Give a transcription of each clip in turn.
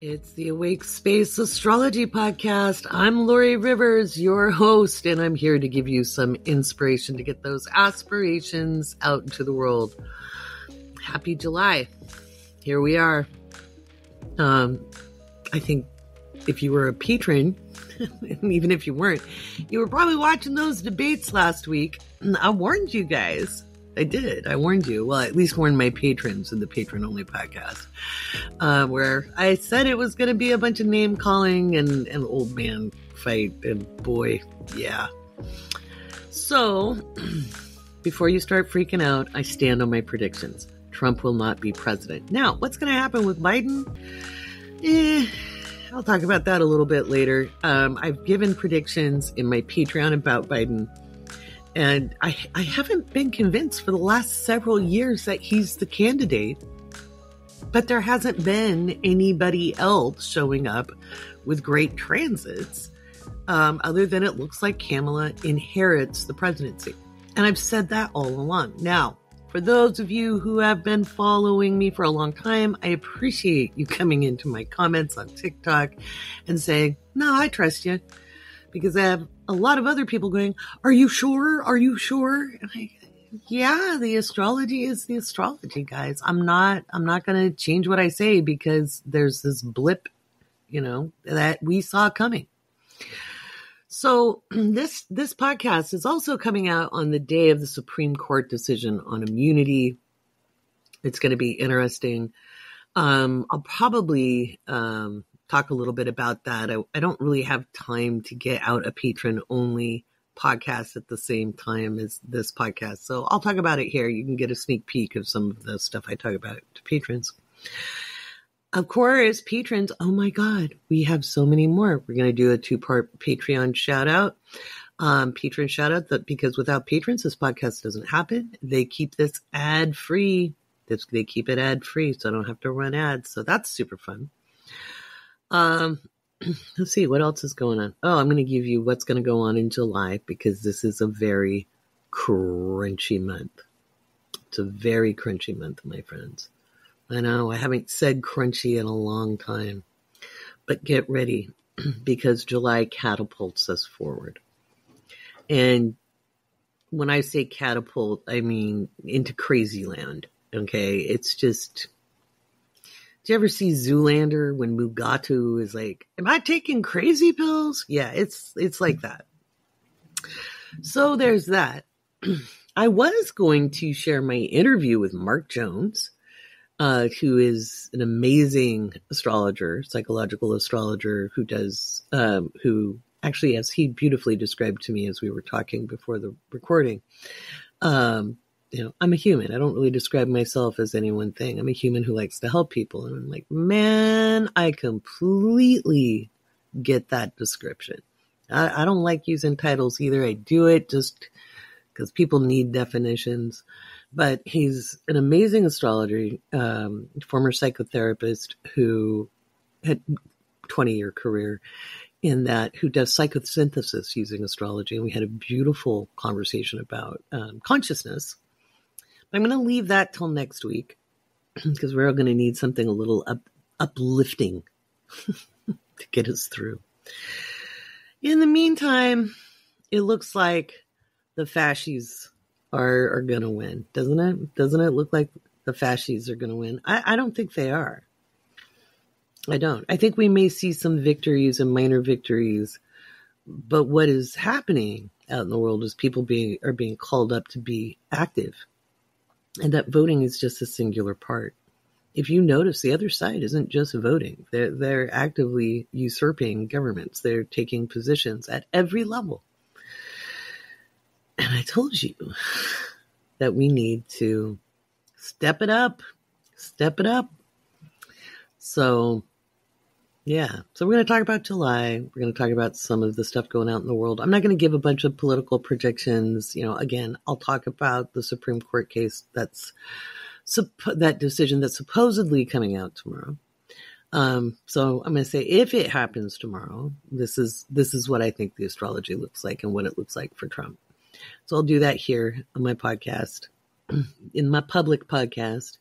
It's the Awake Space Astrology Podcast. I'm Laurie Rivers, your host, and I'm here to give you some inspiration to get those aspirations out into the world. Happy July. Here we are. I think if you were a patron, even if you weren't, you were probably watching those debates last week. I warned you guys. I did. I warned you. Well, at least warned my patrons in the patron-only podcast, where I said it was going to be a bunch of name-calling and an old man fight. And boy, yeah. So, before you start freaking out, I stand on my predictions. Trump will not be president. Now, what's going to happen with Biden? I'll talk about that a little bit later. I've given predictions in my Patreon about Biden. And I haven't been convinced for the last several years that he's the candidate, but there hasn't been anybody else showing up with great transits, other than it looks like Kamala inherits the presidency. And I've said that all along. Now, for those of you who have been following me for a long time, I appreciate you coming into my comments on TikTok and saying, no, I trust you. Because I have a lot of other people going, are you sure? Are you sure? And yeah, the astrology is the astrology, guys. I'm not going to change what I say because there's this blip, that we saw coming. So this podcast is also coming out on the day of the Supreme Court decision on immunity. It's going to be interesting. I'll probably, talk a little bit about that. I don't really have time to get out a patron-only podcast at the same time as this podcast. So I'll talk about it here. You can get a sneak peek of some of the stuff I talk about to patrons. Of course, patrons, oh my God, we have so many more. We're going to do a 2-part Patreon shout-out. Patron shout-out, because without patrons, this podcast doesn't happen. They keep this ad-free. They keep it ad-free, so I don't have to run ads. So that's super fun. Let's see what else is going on. Oh, I'm going to give you what's going to go on in July because this is a very crunchy month. It's a very crunchy month, my friends. I know I haven't said crunchy in a long time, but get ready because July catapults us forward. And when I say catapult, I mean into crazy land. Okay. It's just, do you ever see Zoolander when Mugatu is like, am I taking crazy pills? Yeah, it's like that. So there's that. I was going to share my interview with Mark Jones, who is an amazing astrologer, psychological astrologer who actually, as he beautifully described to me as we were talking before the recording, I'm a human. I don't really describe myself as any one thing. I'm a human who likes to help people. And I'm like, man, I completely get that description. I don't like using titles either. I do it just because people need definitions. But he's an amazing astrologer, former psychotherapist who had a 20-year career in that, who does psychosynthesis using astrology. And we had a beautiful conversation about consciousness. I'm going to leave that till next week because we're going to need something a little uplifting to get us through. In the meantime, it looks like the fascies are going to win, doesn't it? Doesn't it look like the fascies are going to win? I don't think they are. I don't. I think we may see some victories and minor victories, but what is happening out in the world is people are being called up to be active. And that voting is just a singular part. If you notice, the other side isn't just voting. They're actively usurping governments. They're taking positions at every level. And I told you that we need to step it up. Step it up. So, yeah. So we're going to talk about July. We're going to talk about some of the stuff going out in the world. I'm not going to give a bunch of political predictions. Again, I'll talk about the Supreme Court case that decision that's supposedly coming out tomorrow. So I'm going to say, if it happens tomorrow, this is what I think the astrology looks like and what it looks like for Trump. So I'll do that here on my podcast, in my public podcast.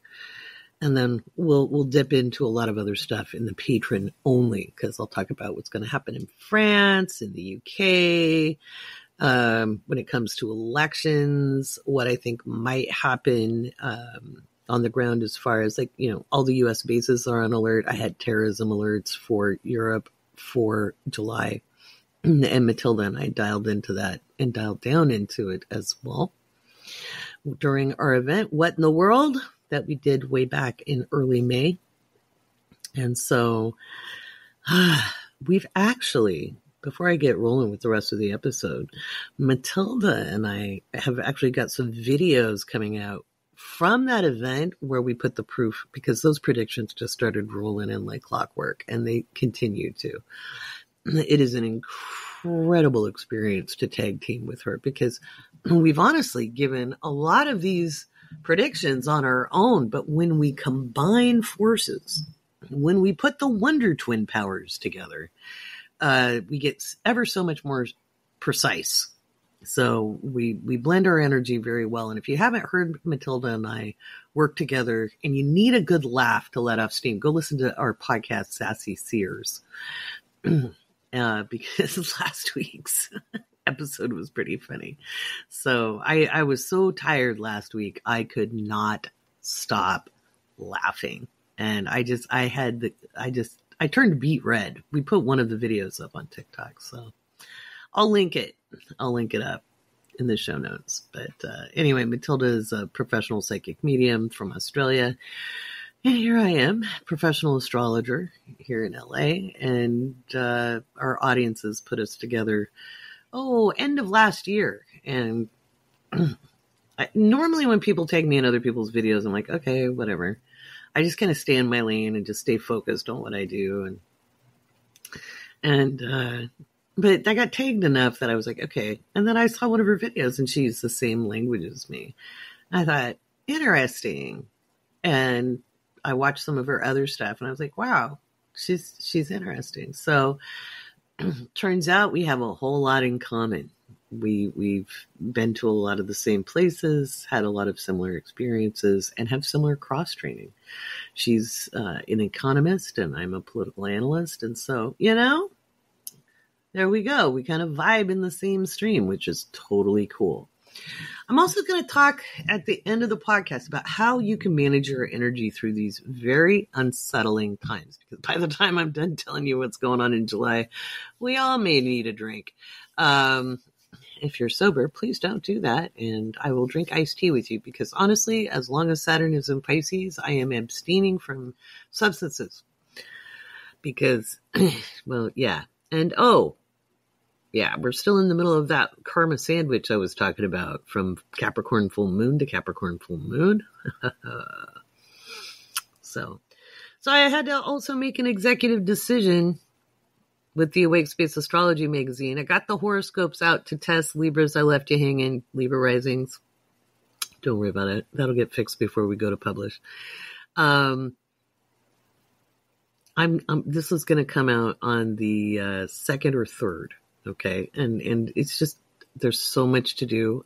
And then we'll dip into a lot of other stuff in the patron only, because I'll talk about what's going to happen in France, in the UK, when it comes to elections, what I think might happen on the ground as far as all the U.S. bases are on alert. I had terrorism alerts for Europe for July, and Matilda and I dialed into that and dialed down into it as well during our event, What in the World, that we did way back in early May. And so we've actually, before I get rolling with the rest of the episode, Matilda and I have actually got some videos coming out from that event where we put the proof, because those predictions just started rolling in like clockwork, and they continue to. It is an incredible experience to tag team with her, because we've honestly given a lot of these predictions on our own, but when we combine forces, when we put the Wonder Twin powers together, we get ever so much more precise. So we blend our energy very well. And if you haven't heard Matilda and I work together and you need a good laugh to let off steam, go listen to our podcast, Sassy Seers, because last week's episode was pretty funny. So I was so tired last week, I could not stop laughing. And I turned beet red. We put one of the videos up on TikTok, so I'll link it up in the show notes. But anyway, Matilda is a professional psychic medium from Australia. And here I am, professional astrologer here in LA. And our audiences put us together end of last year. And normally when people tag me in other people's videos, I'm like, okay, whatever. I just kind of stay in my lane and just stay focused on what I do. But I got tagged enough that I was like, okay. And then I saw one of her videos and she used the same language as me. I thought, interesting. And I watched some of her other stuff and I was like, wow, she's interesting. So turns out we have a whole lot in common. We've been to a lot of the same places, had a lot of similar experiences, and have similar cross training. She's an economist and I'm a political analyst. And so, there we go. We kind of vibe in the same stream, which is totally cool. I'm also going to talk at the end of the podcast about how you can manage your energy through these very unsettling times. Because by the time I'm done telling you what's going on in July, we all may need a drink. If you're sober, please don't do that. And I will drink iced tea with you because honestly, as long as Saturn is in Pisces, I am abstaining from substances. Because, well, yeah. And we're still in the middle of that karma sandwich I was talking about, from Capricorn full moon to Capricorn full moon. So I had to also make an executive decision with the Awake Space Astrology magazine. I got the horoscopes out to test Libras. I left you hanging, Libra risings. Don't worry about it. That'll get fixed before we go to publish. This is going to come out on the 2nd or 3rd. Okay. And it's just, there's so much to do.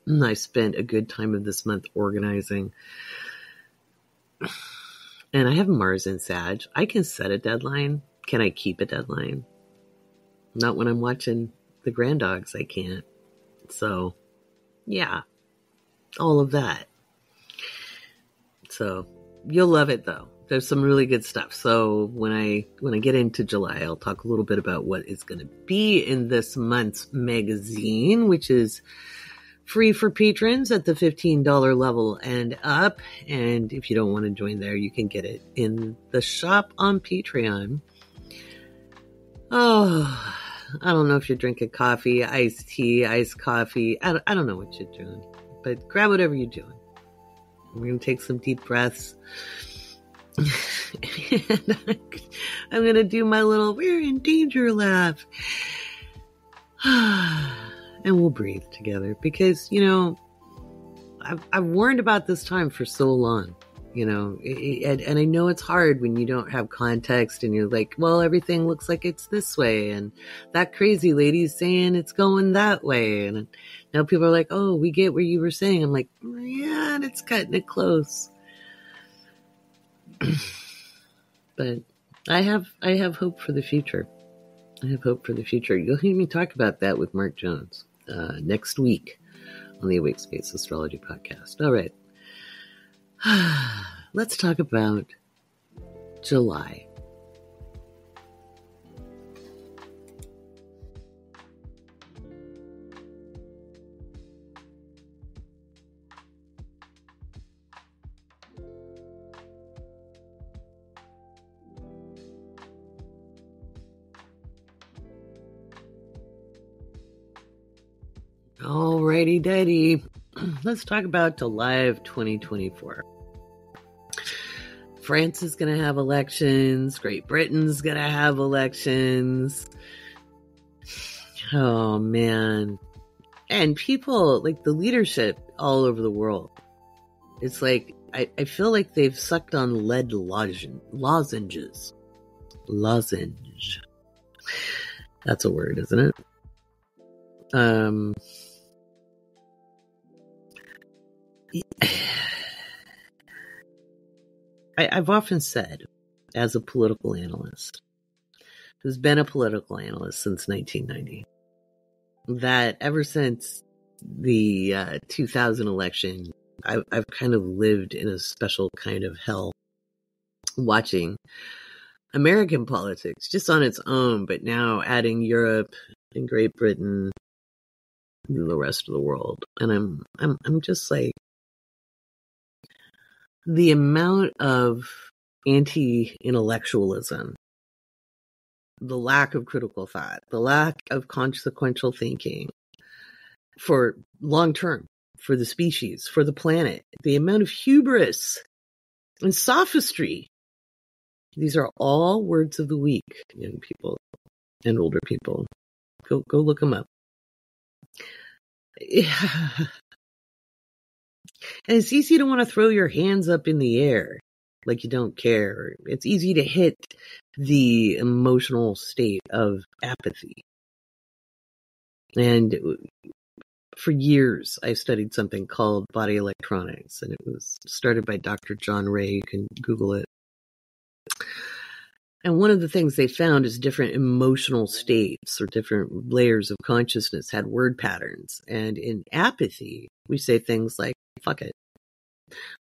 I spent a good time of this month organizing, and I have Mars in Sag. I can set a deadline. Can I keep a deadline? Not when I'm watching the Grand Dogs. I can't. So yeah, all of that. So you'll love it though. There's some really good stuff. So when I get into July, I'll talk a little bit about what is going to be in this month's magazine, which is free for patrons at the $15 level and up. And if you don't want to join there, you can get it in the shop on Patreon. Oh, I don't know if you're drinking coffee, iced tea, iced coffee. I don't know what you're doing, but grab whatever you're doing. We're going to take some deep breaths. And I'm going to do my little "we're in danger" laugh. And we'll breathe together because, I've warned about this time for so long, and I know it's hard when you don't have context and you're like, well, everything looks like it's this way. And that crazy lady's saying it's going that way. And now people are like, oh, we get what you were saying. I'm like, yeah, and it's cutting it close. But I have hope for the future. I have hope for the future. You'll hear me talk about that with Mark Jones next week on the Awake Space Astrology Podcast. All right. Let's talk about July. Alrighty, daddy. Let's talk about July of 2024. France is going to have elections. Great Britain's going to have elections. Oh, man. And people, like the leadership all over the world, it's like, I feel like they've sucked on lead lozenges. Lozenge. That's a word, isn't it? I've often said, as a political analyst, who's been a political analyst since 1990, that ever since the 2000 election, I've kind of lived in a special kind of hell watching American politics just on its own, but now adding Europe and Great Britain and the rest of the world. And I'm just like, the amount of anti-intellectualism, the lack of critical thought, the lack of consequential thinking for long term, for the species, for the planet, the amount of hubris and sophistry. These are all words of the week, young people and older people. Go look them up. Yeah. And it's easy to want to throw your hands up in the air like you don't care. It's easy to hit the emotional state of apathy. And for years, I studied something called body electronics, and it was started by Dr. John Ray. You can Google it. And one of the things they found is different emotional states or different layers of consciousness had word patterns. And in apathy, we say things like, fuck it.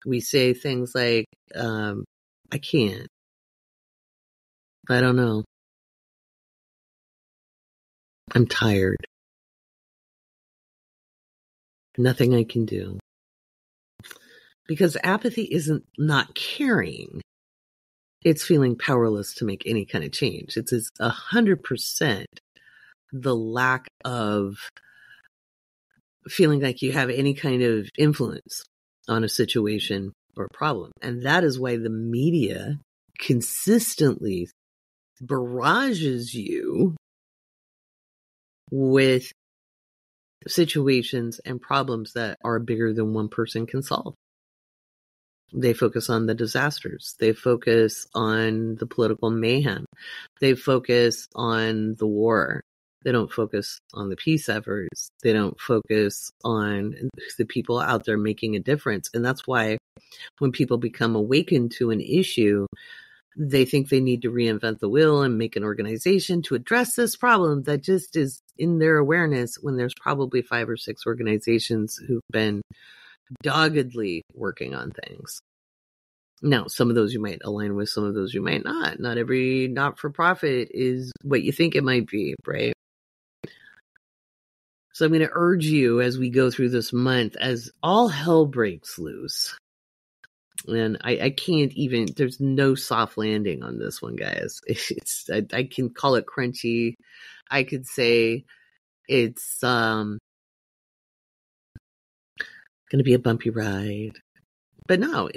We say things like, I can't. I don't know. I'm tired. Nothing I can do. Because apathy isn't not caring. It's feeling powerless to make any kind of change. It's 100% the lack of feeling like you have any kind of influence on a situation or a problem. And that is why the media consistently barrages you with situations and problems that are bigger than one person can solve. They focus on the disasters. They focus on the political mayhem. They focus on the war. They don't focus on the peace efforts. They don't focus on the people out there making a difference. And that's why when people become awakened to an issue, they think they need to reinvent the wheel and make an organization to address this problem that just is in their awareness when there's probably 5 or 6 organizations who've been doggedly working on things. Now, some of those you might align with, some of those you might not. Not every not-for-profit is what you think it might be, right? So I'm going to urge you as we go through this month, as all hell breaks loose. And I can't even, there's no soft landing on this one, guys. I can call it crunchy. I could say it's going to be a bumpy ride. But no,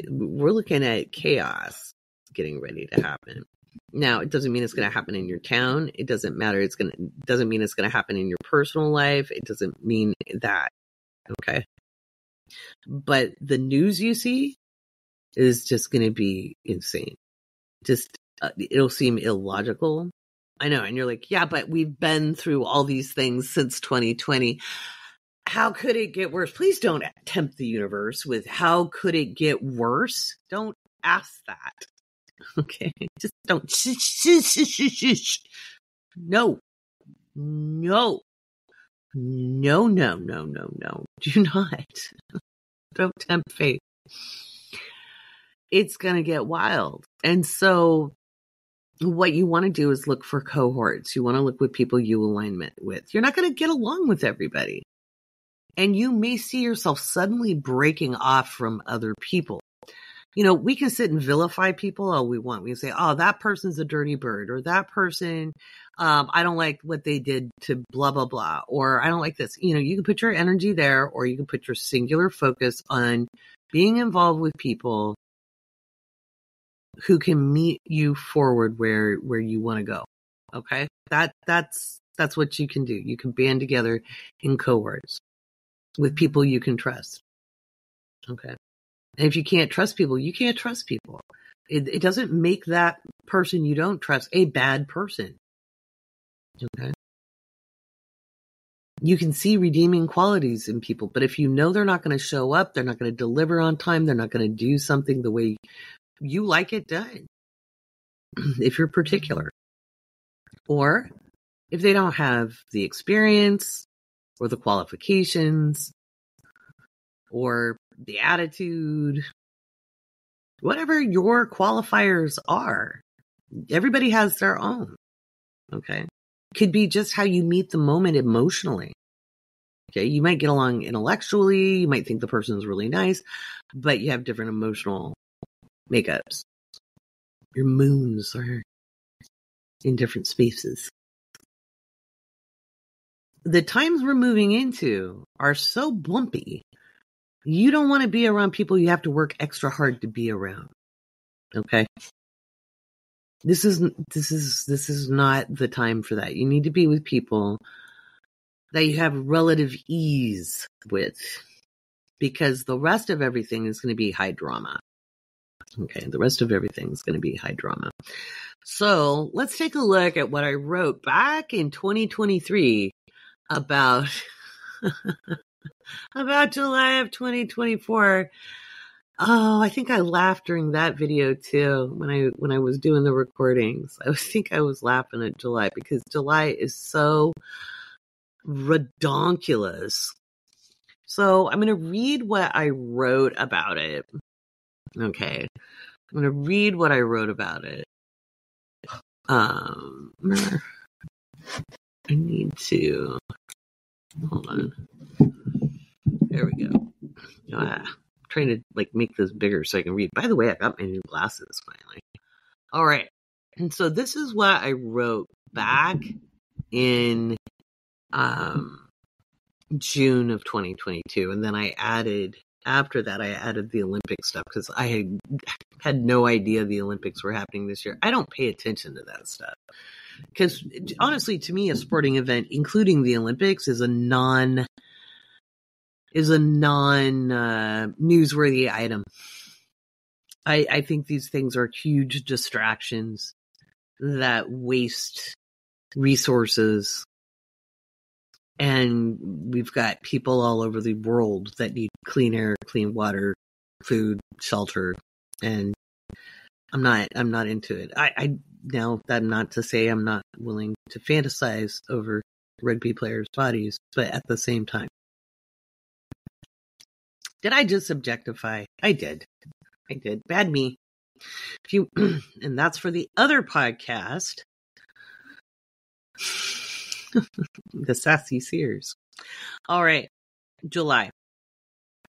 we're looking at chaos getting ready to happen. Now, it doesn't mean it's going to happen in your town. It doesn't matter. Doesn't mean it's going to happen in your personal life. It doesn't mean that. Okay. But the news you see is just going to be insane. Just, it'll seem illogical. I know. And you're like, yeah, but we've been through all these things since 2020. How could it get worse? Please don't tempt the universe with how could it get worse? Don't ask that. Okay? Just don't. Shh. No. No. No, no, no, no, no. Do not. Don't tempt fate. It's going to get wild. And so what you want to do is look for cohorts. You want to look with people you alignment with. You're not going to get along with everybody. And you may see yourself suddenly breaking off from other people. You know, we can sit and vilify people all we want. We can say, oh, that person's a dirty bird, or that person, I don't like what they did to blah, blah, blah, or I don't like this. You know, you can put your energy there, or you can put your singular focus on being involved with people who can meet you forward where you want to go. Okay? That's what you can do. You can band together in cohorts with people you can trust. Okay? And if you can't trust people, you can't trust people. It doesn't make that person you don't trust a bad person. Okay? You can see redeeming qualities in people, but if you know they're not going to show up, they're not going to deliver on time, they're not going to do something the way you like it done, if you're particular, or if they don't have the experience or the qualifications or the attitude, whatever your qualifiers are, everybody has their own. Okay. Could be just how you meet the moment emotionally. Okay. You might get along intellectually. You might think the person's really nice, but you have different emotional makeups. Your moons are in different spaces. The times we're moving into are so bumpy. You don't want to be around people you have to work extra hard to be around. Okay? This is not the time for that. You need to be with people that you have relative ease with, because the rest of everything is going to be high drama. Okay, the rest of everything is going to be high drama. So let's take a look at what I wrote back in 2023 about July of 2024. Oh, I think I laughed during that video too when I was doing the recordings. I think I was laughing at July because July is so redonkulous. So I'm going to read what I wrote about it. Okay. I'm going to read what I wrote about it. I need to, hold on. There we go. I'm trying to make this bigger so I can read. By the way, I got my new glasses finally. All right. And so this is what I wrote back in June of 2022. And then after that, I added the Olympic stuff because I had no idea the Olympics were happening this year. I don't pay attention to that stuff because honestly, to me, a sporting event, including the Olympics, is a non newsworthy item. I think these things are huge distractions that waste resources. And we've got people all over the world that need clean air, clean water, food, shelter. And I'm not into it. I now that's not to say I'm not willing to fantasize over rugby players' bodies, but at the same time, did I just objectify? I did. Bad me. And that's for the other podcast. The Sassy Seers. All right. July.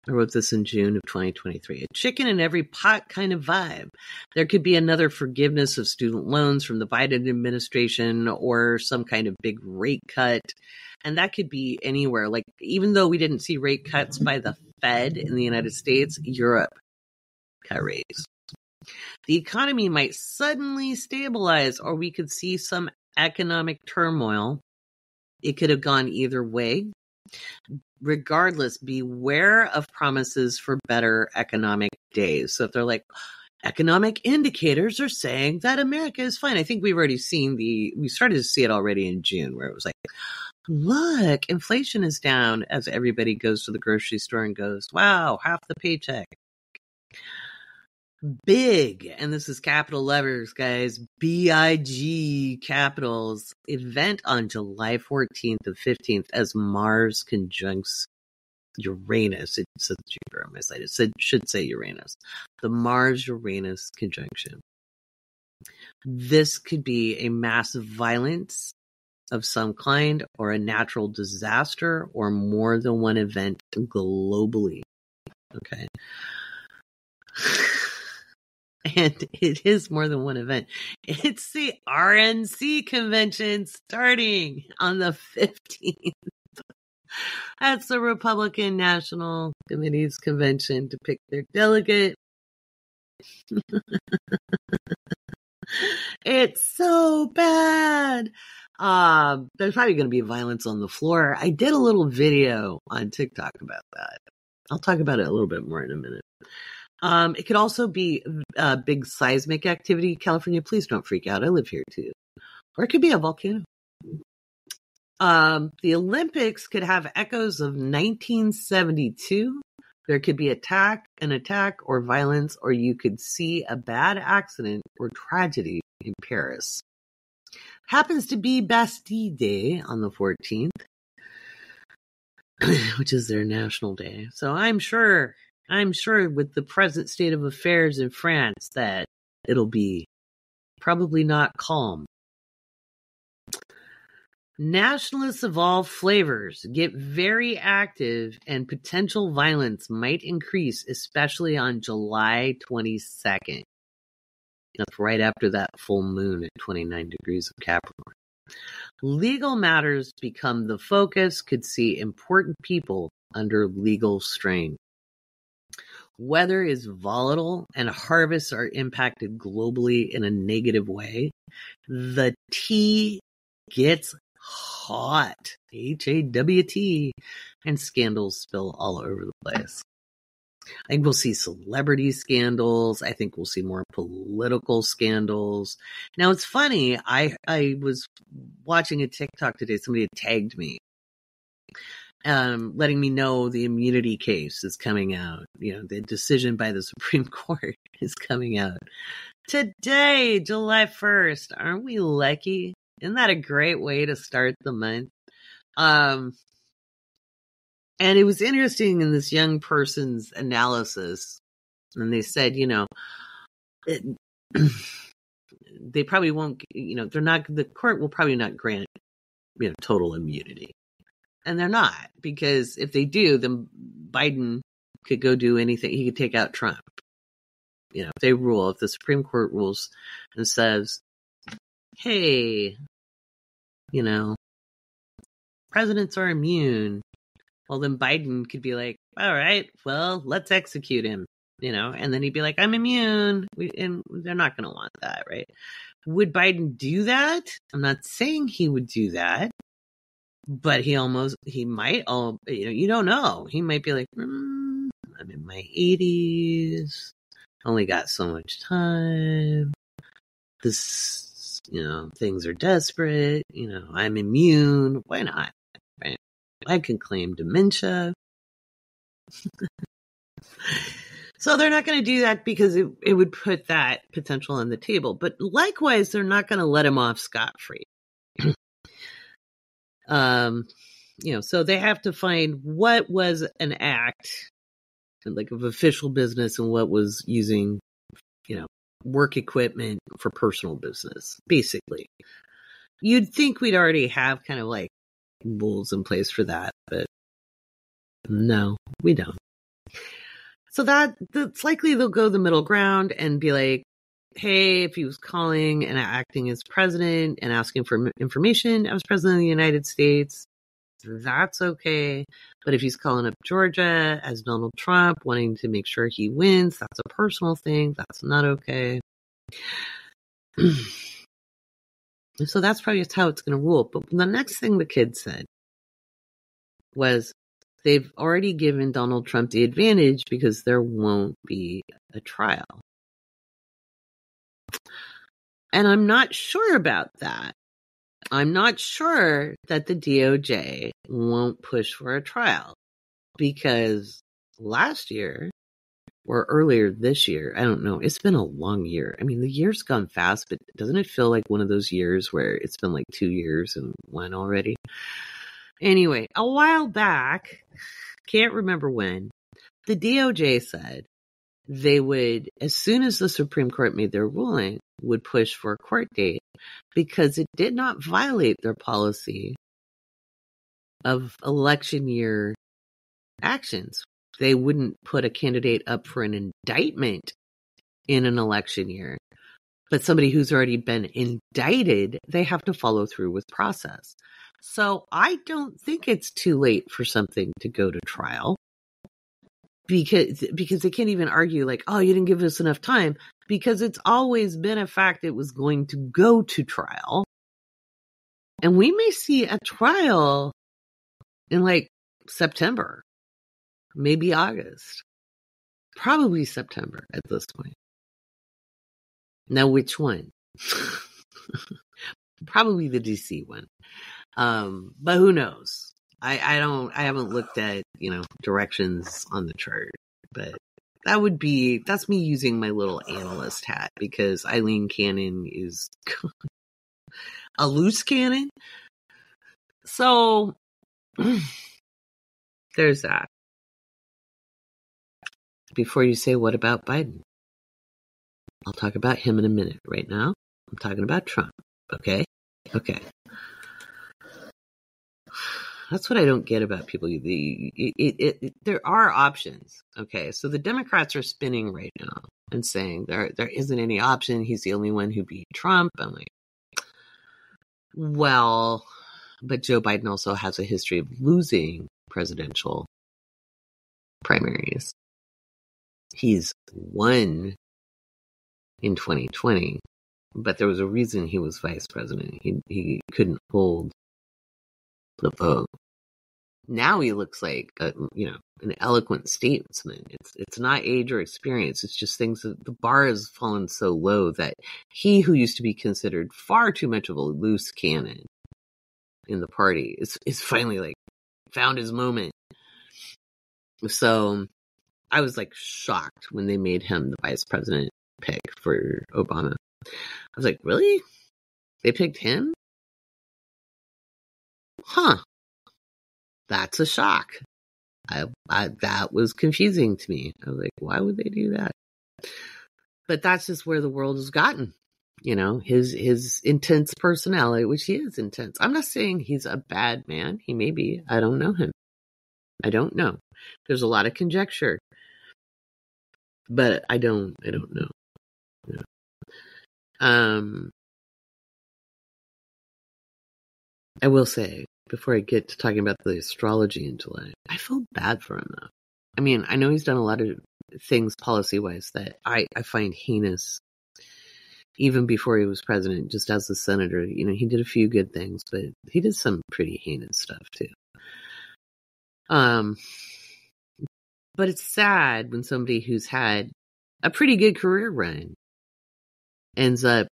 I wrote this in June of 2023. A chicken in every pot kind of vibe. There could be another forgiveness of student loans from the Biden administration or some kind of big rate cut. And that could be anywhere. Even though we didn't see rate cuts by the Fed in the United States, Europe cut rates. The economy might suddenly stabilize, or we could see some economic turmoil. It could have gone either way. Regardless, beware of promises for better economic days. So if they're like, economic indicators are saying that America is fine. I think we've already seen we started to see it already in June, where it was like, look, inflation is down, as everybody goes to the grocery store and goes, wow, half the paycheck. Big, and this is capital letters, guys, BIG capitals, event on July 14th and 15th as Mars conjuncts Uranus. It says Jupiter on my side. It should say Uranus. The Mars-Uranus conjunction. This could be a massive violence of some kind or a natural disaster or more than one event globally. Okay. And it is more than one event. It's the RNC convention starting on the 15th. That's the Republican National Committee's convention to pick their delegate. It's so bad. There's probably going to be violence on the floor. I did a little video on TikTok about that. I'll talk about it a little bit more in a minute. It could also be big seismic activity. California, please don't freak out. I live here too. Or it could be a volcano. The Olympics could have echoes of 1972. There could be an attack or violence, or you could see a bad accident or tragedy in Paris. Happens to be Bastille Day on the 14th, which is their national day. So I'm sure with the present state of affairs in France that it'll be probably not calm. Nationalists of all flavors get very active and potential violence might increase, especially on July 22nd. That's right after that full moon at 29 degrees of Capricorn. Legal matters become the focus, could see important people under legal strain. Weather is volatile and harvests are impacted globally in a negative way. The tea gets hot, HAWT, and scandals spill all over the place. I think we'll see celebrity scandals. I think we'll see more political scandals. Now, it's funny. I was watching a TikTok today. Somebody had tagged me, letting me know the immunity case is coming out. You know, the decision by the Supreme Court is coming out today, July 1st. Aren't we lucky? Isn't that a great way to start the month? And it was interesting in this young person's analysis. And they said, they probably won't, the court will probably not grant, total immunity. And they're not, because if they do, then Biden could go do anything. He could take out Trump. If the Supreme Court rules and says, hey, presidents are immune. Well, then Biden could be like, all right, well, let's execute him, and then he'd be like, I'm immune. And they're not going to want that, right? Would Biden do that? I'm not saying he would do that, but he might, you don't know. He might be like, I'm in my 80s, only got so much time. This, things are desperate, I'm immune. Why not? Right? I can claim dementia. So they're not going to do that because it would put that potential on the table. But likewise, they're not going to let him off scot-free. So they have to find what was an act like of official business and what was using, work equipment for personal business, basically. You'd think we'd already have kind of like rules in place for that, but no, we don't. So that's likely they'll go the middle ground and be like, hey, if he was calling and acting as president and asking for information as president of the United States, that's okay. But if he's calling up Georgia as Donald Trump, wanting to make sure he wins, that's a personal thing. That's not okay. So that's probably just how it's going to rule. But the next thing the kid said was they've already given Donald Trump the advantage because there won't be a trial. And I'm not sure about that. I'm not sure that the DOJ won't push for a trial because last year or earlier this year. I don't know. It's been a long year. I mean, the year's gone fast, but doesn't it feel like one of those years where it's been like 2 years and one already? Anyway, a while back, can't remember when, the DOJ said they would, as soon as the Supreme Court made their ruling, would push for a court date because it did not violate their policy of election year actions. They wouldn't put a candidate up for an indictment in an election year. But somebody who's already been indicted, they have to follow through with process. So I don't think it's too late for something to go to trial. Because they can't even argue like, oh, you didn't give us enough time, because it's always been a fact it was going to go to trial. And we may see a trial in like September, maybe August, probably September at this point. Now, which one? Probably the DC one. But who knows? I haven't looked at, directions on the chart, but that's me using my little analyst hat, because Eileen Cannon is a loose cannon. So there's that. Before you say, what about Biden? I'll talk about him in a minute. Right now, I'm talking about Trump. Okay. That's what I don't get about people. There are options. Okay. So the Democrats are spinning right now and saying there isn't any option. He's the only one who beat Trump. I'm like, well, but Joe Biden also has a history of losing presidential primaries. He's won in 2020, but there was a reason he was vice president. He couldn't hold the vote. Now he looks like an eloquent statesman. It's not age or experience. It's just things that the bar has fallen so low that he, who used to be considered far too much of a loose cannon in the party, is finally like found his moment. So I was like shocked when they made him the vice president pick for Obama. I was like, really? They picked him? Huh. That's a shock. That was confusing to me. I was like, why would they do that? But that's just where the world has gotten. His intense personality, which he is intense. I'm not saying he's a bad man. He may be. I don't know him. I don't know. There's a lot of conjecture. But I don't know. I will say, before I get to talking about the astrology in July, I feel bad for him, though. I mean, I know he's done a lot of things policy-wise that I find heinous, even before he was president, just as a senator. He did a few good things, but he did some pretty heinous stuff, too. But it's sad when somebody who's had a pretty good career run ends up,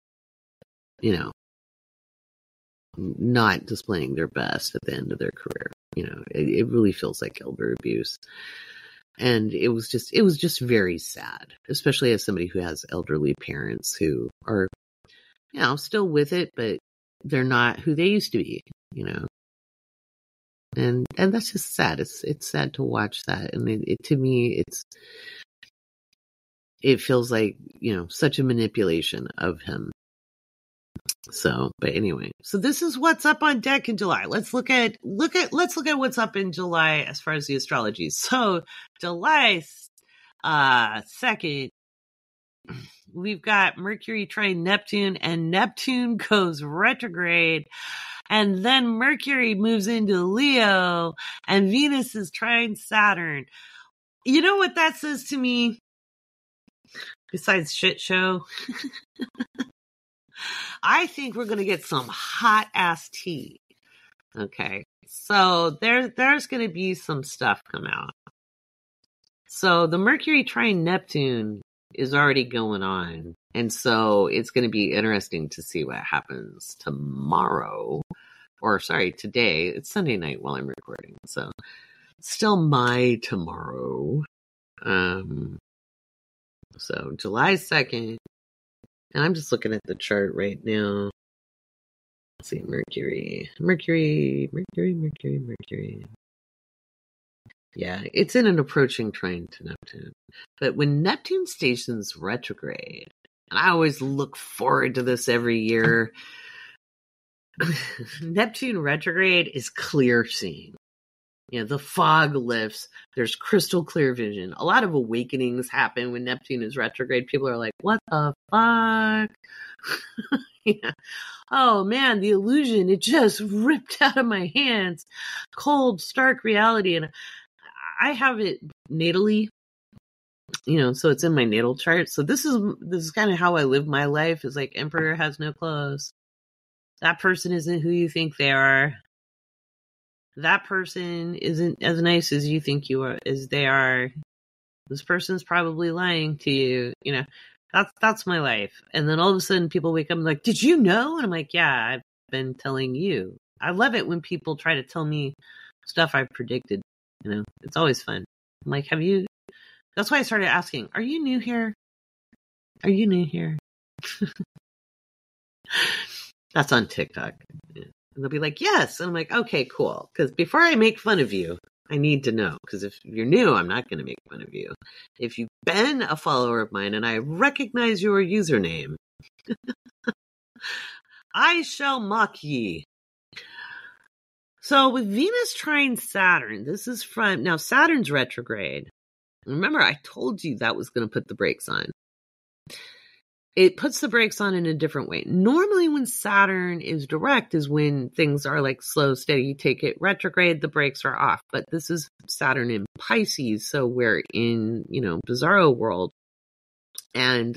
not displaying their best at the end of their career. It really feels like elder abuse. And it was just very sad, especially as somebody who has elderly parents who are, still with it, but they're not who they used to be, and that's just sad. It's sad to watch that. And to me, it feels like, such a manipulation of him. So, but anyway, so this is what's up on deck in July. Let's look at what's up in July as far as the astrology. So July 2nd, we've got Mercury trine Neptune, and Neptune goes retrograde. And then Mercury moves into Leo, and Venus is trine Saturn. You know what that says to me? Besides shit show? I think we're going to get some hot ass tea. Okay. So there's going to be some stuff come out. So the Mercury trine Neptune is already going on. And so it's going to be interesting to see what happens tomorrow. Or sorry, today. It's Sunday night while I'm recording. So still my tomorrow. So July 2nd, and I'm just looking at the chart right now. Let's see, Mercury. Yeah, it's in an approaching trine to Neptune. But when Neptune stations retrograde, and I always look forward to this every year, Neptune retrograde is clear seeing. You know, the fog lifts. There's crystal clear vision. A lot of awakenings happen when Neptune is retrograde. People are like, what the fuck? Yeah. Oh man, the illusion, it just ripped out of my hands. Cold, stark reality. And I have it natally, you know, so it's in my natal chart. So this is kind of how I live my life, is like emperor has no clothes. That person isn't who you think they are. That person isn't as nice as you think as they are. This person's probably lying to you. You know, that's my life. And then all of a sudden people wake up and like, did you know? And I'm like, yeah, I've been telling you. I love it when people try to tell me stuff I've predicted. You know, it's always fun. I'm like, that's why I started asking, are you new here? Are you new here? That's on TikTok. And they'll be like, yes. And I'm like, okay, cool. Because before I make fun of you, I need to know. Because if you're new, I'm not going to make fun of you. If you've been a follower of mine and I recognize your username, I shall mock ye. So with Venus trine Saturn, this is now Saturn's retrograde. Remember, I told you that was going to put the brakes on. It puts the brakes on in a different way. Normally when Saturn is direct is when things are like slow, steady. You take it retrograde, the brakes are off. But this is Saturn in Pisces, so we're in, you know, bizarro world. And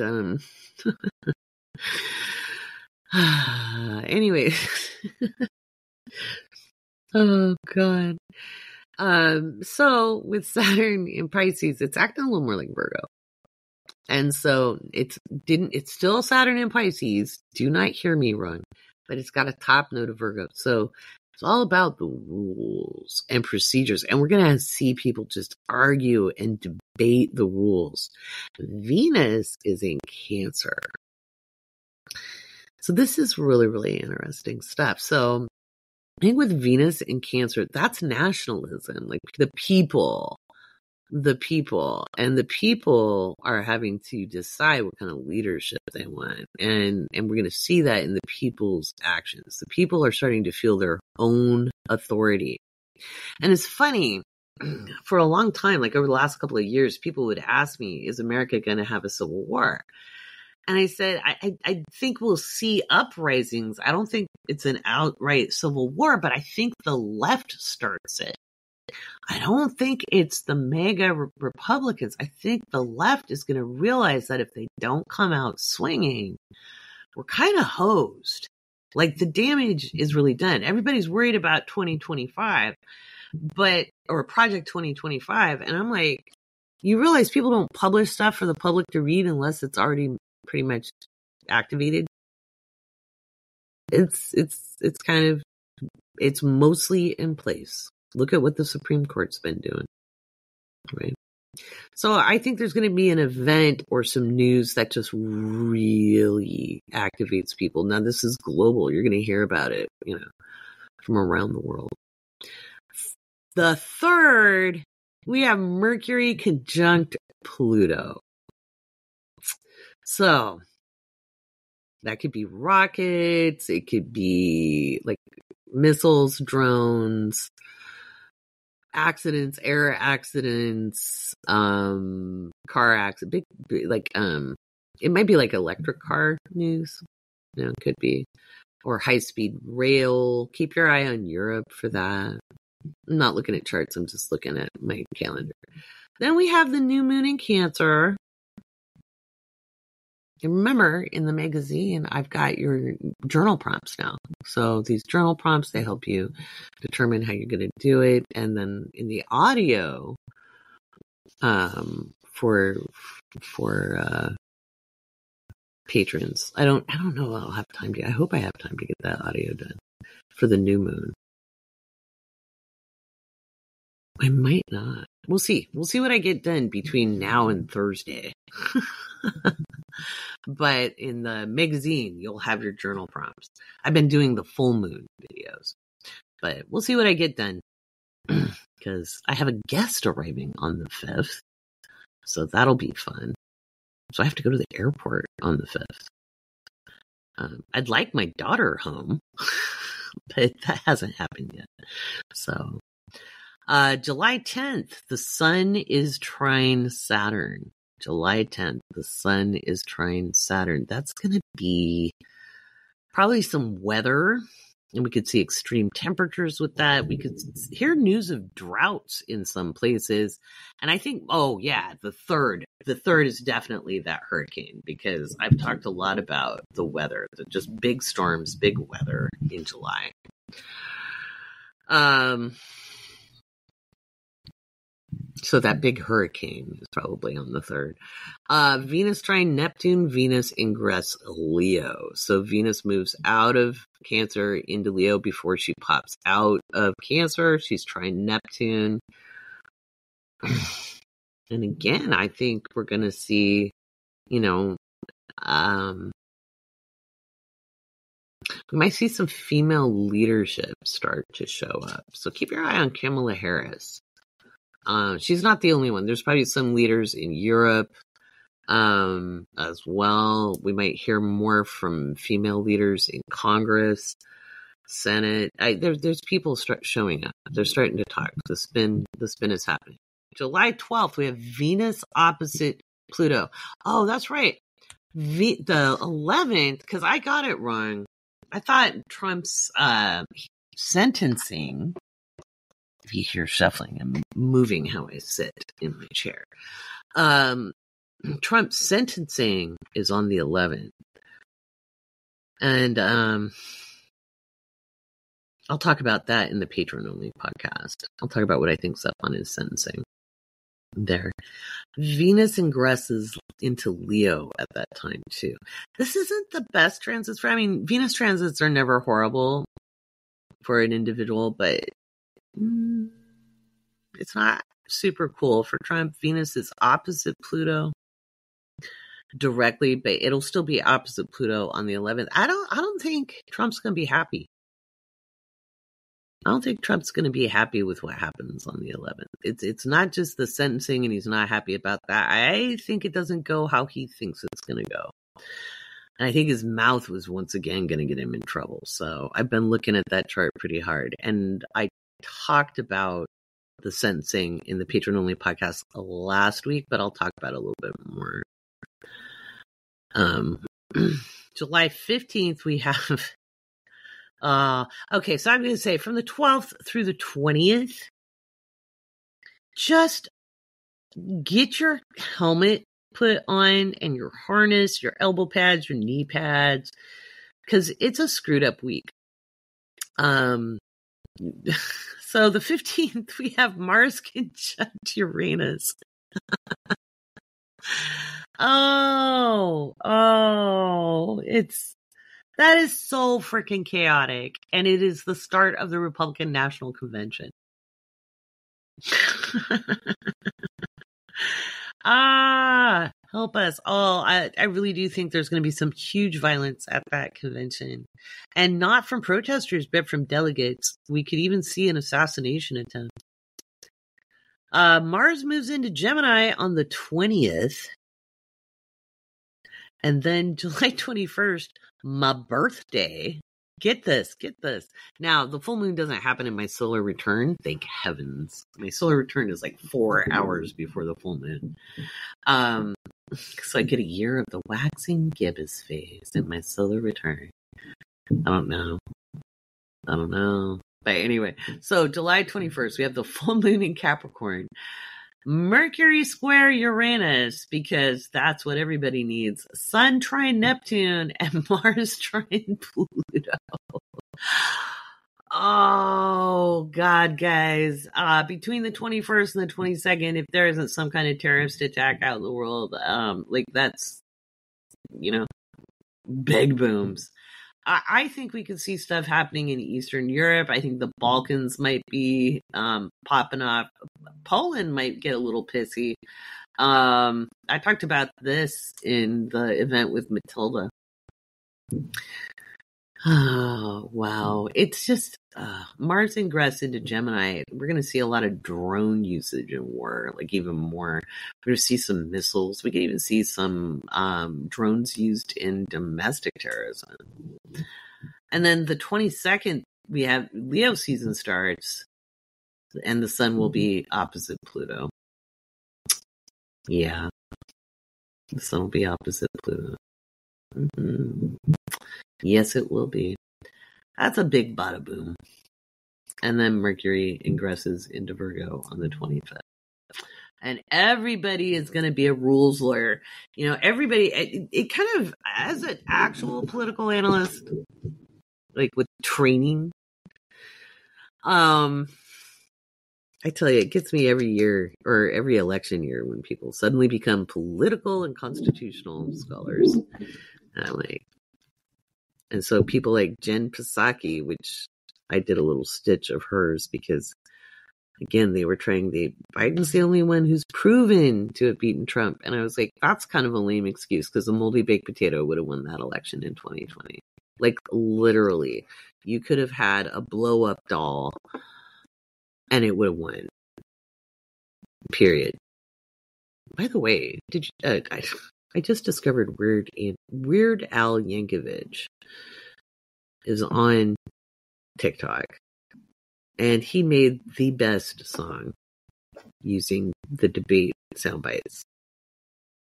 anyway. Oh God. So with Saturn in Pisces, it's acting a little more like Virgo. And so it's still Saturn in Pisces. Do not hear me wrong, but it's got a top note of Virgo. So it's all about the rules and procedures. And we're going to see people just argue and debate the rules. Venus is in Cancer. So this is really, really interesting stuff. So I think with Venus in Cancer, that's nationalism, like the people are having to decide what kind of leadership they want. And we're going to see that in the people's actions. The people are starting to feel their own authority. And it's funny, for a long time, like over the last couple of years, people would ask me, is America going to have a civil war? And I said, I think we'll see uprisings. I don't think it's an outright civil war, but I think the left starts it. I don't think it's the mega Republicans. I think the left is going to realize that if they don't come out swinging, we're kind of hosed. Like the damage is really done. Everybody's worried about 2025, or Project 2025. And I'm like, you realize people don't publish stuff for the public to read unless it's already pretty much activated. It's mostly in place. Look at what the Supreme Court's been doing, right? So I think there's going to be an event or some news that just really activates people. Now, this is global. You're going to hear about it, you know, from around the world. The third, we have Mercury conjunct Pluto. So that could be rockets. It could be like missiles, drones, accidents, air accidents, car accidents, it might be like electric car news, you know, it could be, or high speed rail. Keep your eye on Europe for that. I'm not looking at charts. I'm just looking at my calendar. Then we have the new moon in Cancer. And remember, in the magazine, I've got your journal prompts now. So these journal prompts, they help you determine how you're going to do it. And then in the audio, for patrons, I don't know if I'll have time I hope I have time to get that audio done for the new moon. I might not. we'll see. We'll see what I get done between now and Thursday. But in the magazine, you'll have your journal prompts. I've been doing the full moon videos, but we'll see what I get done because I have a guest arriving on the 5th. So that'll be fun. So I have to go to the airport on the 5th. I'd like my daughter home, but that hasn't happened yet. So July 10th, the sun is trine Saturn. July 10th, the sun is trine Saturn. That's going to be probably some weather, and we could see extreme temperatures with that. We could hear news of droughts in some places. And I think, the third is definitely that hurricane, because I've talked a lot about the weather, just big storms, big weather in July. So that big hurricane is probably on the 3rd. Venus trine Neptune, Venus ingress Leo. So Venus moves out of Cancer into Leo before she pops out of Cancer. She's trine Neptune. And again, I think we're going to see, we might see some female leadership start to show up. So keep your eye on Kamala Harris. She's not the only one. There's probably some leaders in Europe as well. We might hear more from female leaders in Congress, Senate. There's people showing up. They're starting to talk. The spin is happening. July 12th, we have Venus opposite Pluto. Oh, that's right. The 11th, because I got it wrong. I thought Trump's sentencing. If you hear shuffling, I'm moving how I sit in my chair. Trump's sentencing is on the 11th. And I'll talk about that in the Patreon-only podcast. I'll talk about what I think's up on his sentencing there. Venus ingresses into Leo at that time, too. This isn't the best transits for... Venus transits are never horrible for an individual, but it's not super cool for Trump. Venus is opposite Pluto directly, but it'll still be opposite Pluto on the 11th. I don't think Trump's going to be happy. I don't think Trump's going to be happy with what happens on the 11th. It's not just the sentencing and he's not happy about that. I think it doesn't go how he thinks it's going to go. And I think his mouth was once again going to get him in trouble. So I've been looking at that chart pretty hard. And I talked about the sentencing in the Patreon-only podcast last week, but I'll talk about it a little bit more. July 15th, we have... okay, so I'm going to say from the 12th through the 20th, just get your helmet put on and your harness, your elbow pads, your knee pads, because it's a screwed up week. So the 15th, we have Mars conjunct Uranus. That is so freaking chaotic. And it is the start of the Republican National Convention. Help us all. I really do think there's going to be some huge violence at that convention. And not from protesters, but from delegates. We could even see an assassination attempt. Mars moves into Gemini on the 20th. And then July 21st, my birthday. Get this. Now, the full moon doesn't happen in my solar return. Thank heavens. My solar return is like 4 hours before the full moon. So I get a year of the waxing gibbous phase in my solar return. I don't know. But anyway, so July 21st, we have the full moon in Capricorn. Mercury square Uranus, because that's what everybody needs. Sun trine Neptune and Mars trine Pluto. Oh, God, guys. Between the 21st and the 22nd, if there isn't some kind of terrorist attack out in the world, that's, big booms. I think we could see stuff happening in Eastern Europe. I think the Balkans might be popping off. Poland might get a little pissy. I talked about this in the event with Matilda. Oh, wow. It's just Mars ingress into Gemini. We're going to see a lot of drone usage in war, like even more. We're going to see some missiles. We can even see some drones used in domestic terrorism. And then the 22nd, we have Leo season starts, and the sun will be opposite Pluto. Yeah. The sun will be opposite Pluto. Mm-hmm. Yes, it will be. That's a big bada boom. And then Mercury ingresses into Virgo on the 25th. And everybody is going to be a rules lawyer. You know, everybody, it kind of, as an actual political analyst, like with training, I tell you, it gets me every year or every election year when people suddenly become political and constitutional scholars. And I'm like, and so people like Jen Psaki, which I did a little stitch of hers because, again, they were Biden's the only one who's proven to have beaten Trump. And I was like, that's kind of a lame excuse because a moldy baked potato would have won that election in 2020. Like, literally, you could have had a blow up doll and it would have won. Period. By the way, did you, I just discovered Weird Al Yankovic is on TikTok, and he made the best song using the debate sound bites.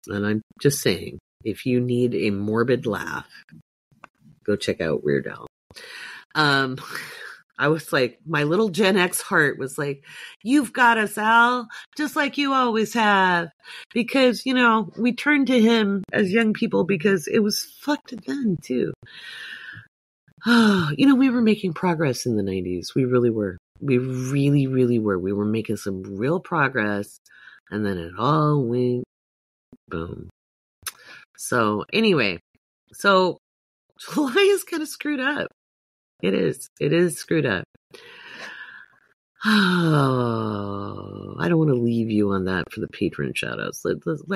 And I'm just saying, if you need a morbid laugh, go check out Weird Al. I was like, my little Gen X heart was like, you've got us, Al, just like you always have. Because, you know, we turned to him as young people because it was fucked then, too. Oh, you know, we were making progress in the 90s. We really were. We really, really were. We were making some real progress. And then it all went boom. So, anyway. So, July is kind of screwed up. It is. It is screwed up. Oh, I don't want to leave you on that for the patron shoutouts.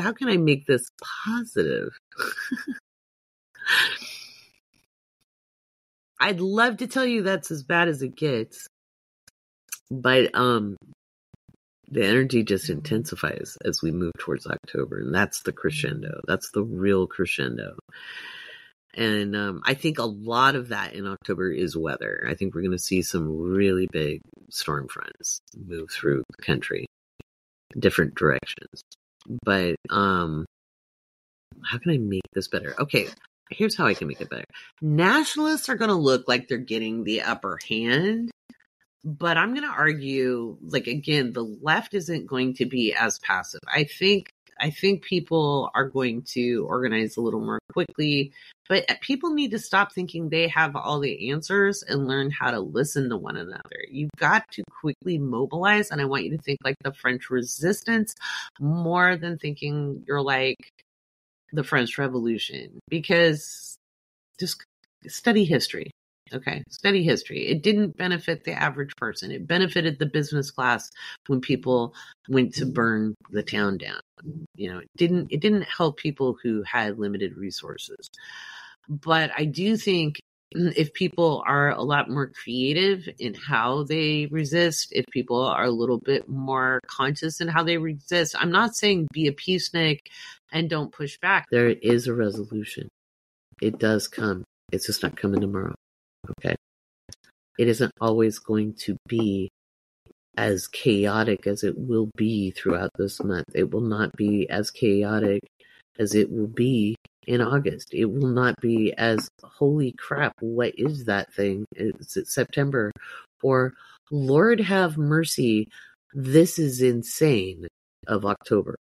How can I make this positive? I'd love to tell you that's as bad as it gets, but the energy just intensifies as we move towards October, and that's the crescendo. That's the real crescendo. And I think a lot of that in October is weather. I think we're going to see some really big storm fronts move through the country, different directions. But how can I make this better? Okay, here's how I can make it better. Nationalists are going to look like they're getting the upper hand. But I'm going to argue, like, again, the left isn't going to be as passive. I think people are going to organize a little more quickly, but people need to stop thinking they have all the answers and learn how to listen to one another. You've got to quickly mobilize, and I want you to think like the French Resistance more than thinking you're like the French Revolution, because just study history. Okay, study history. It didn't benefit the average person. It benefited the business class when people went to burn the town down. You know, it didn't help people who had limited resources. But I do think if people are a lot more creative in how they resist, if people are a little bit more conscious in how they resist, I'm not saying be a peacenik and don't push back. There is a resolution. It does come. It's just not coming tomorrow. Okay. It isn't always going to be as chaotic as it will be throughout this month. It will not be as chaotic as it will be in August. It will not be as, holy crap, what is that thing? It's September. Or, Lord have mercy, this is insane of October.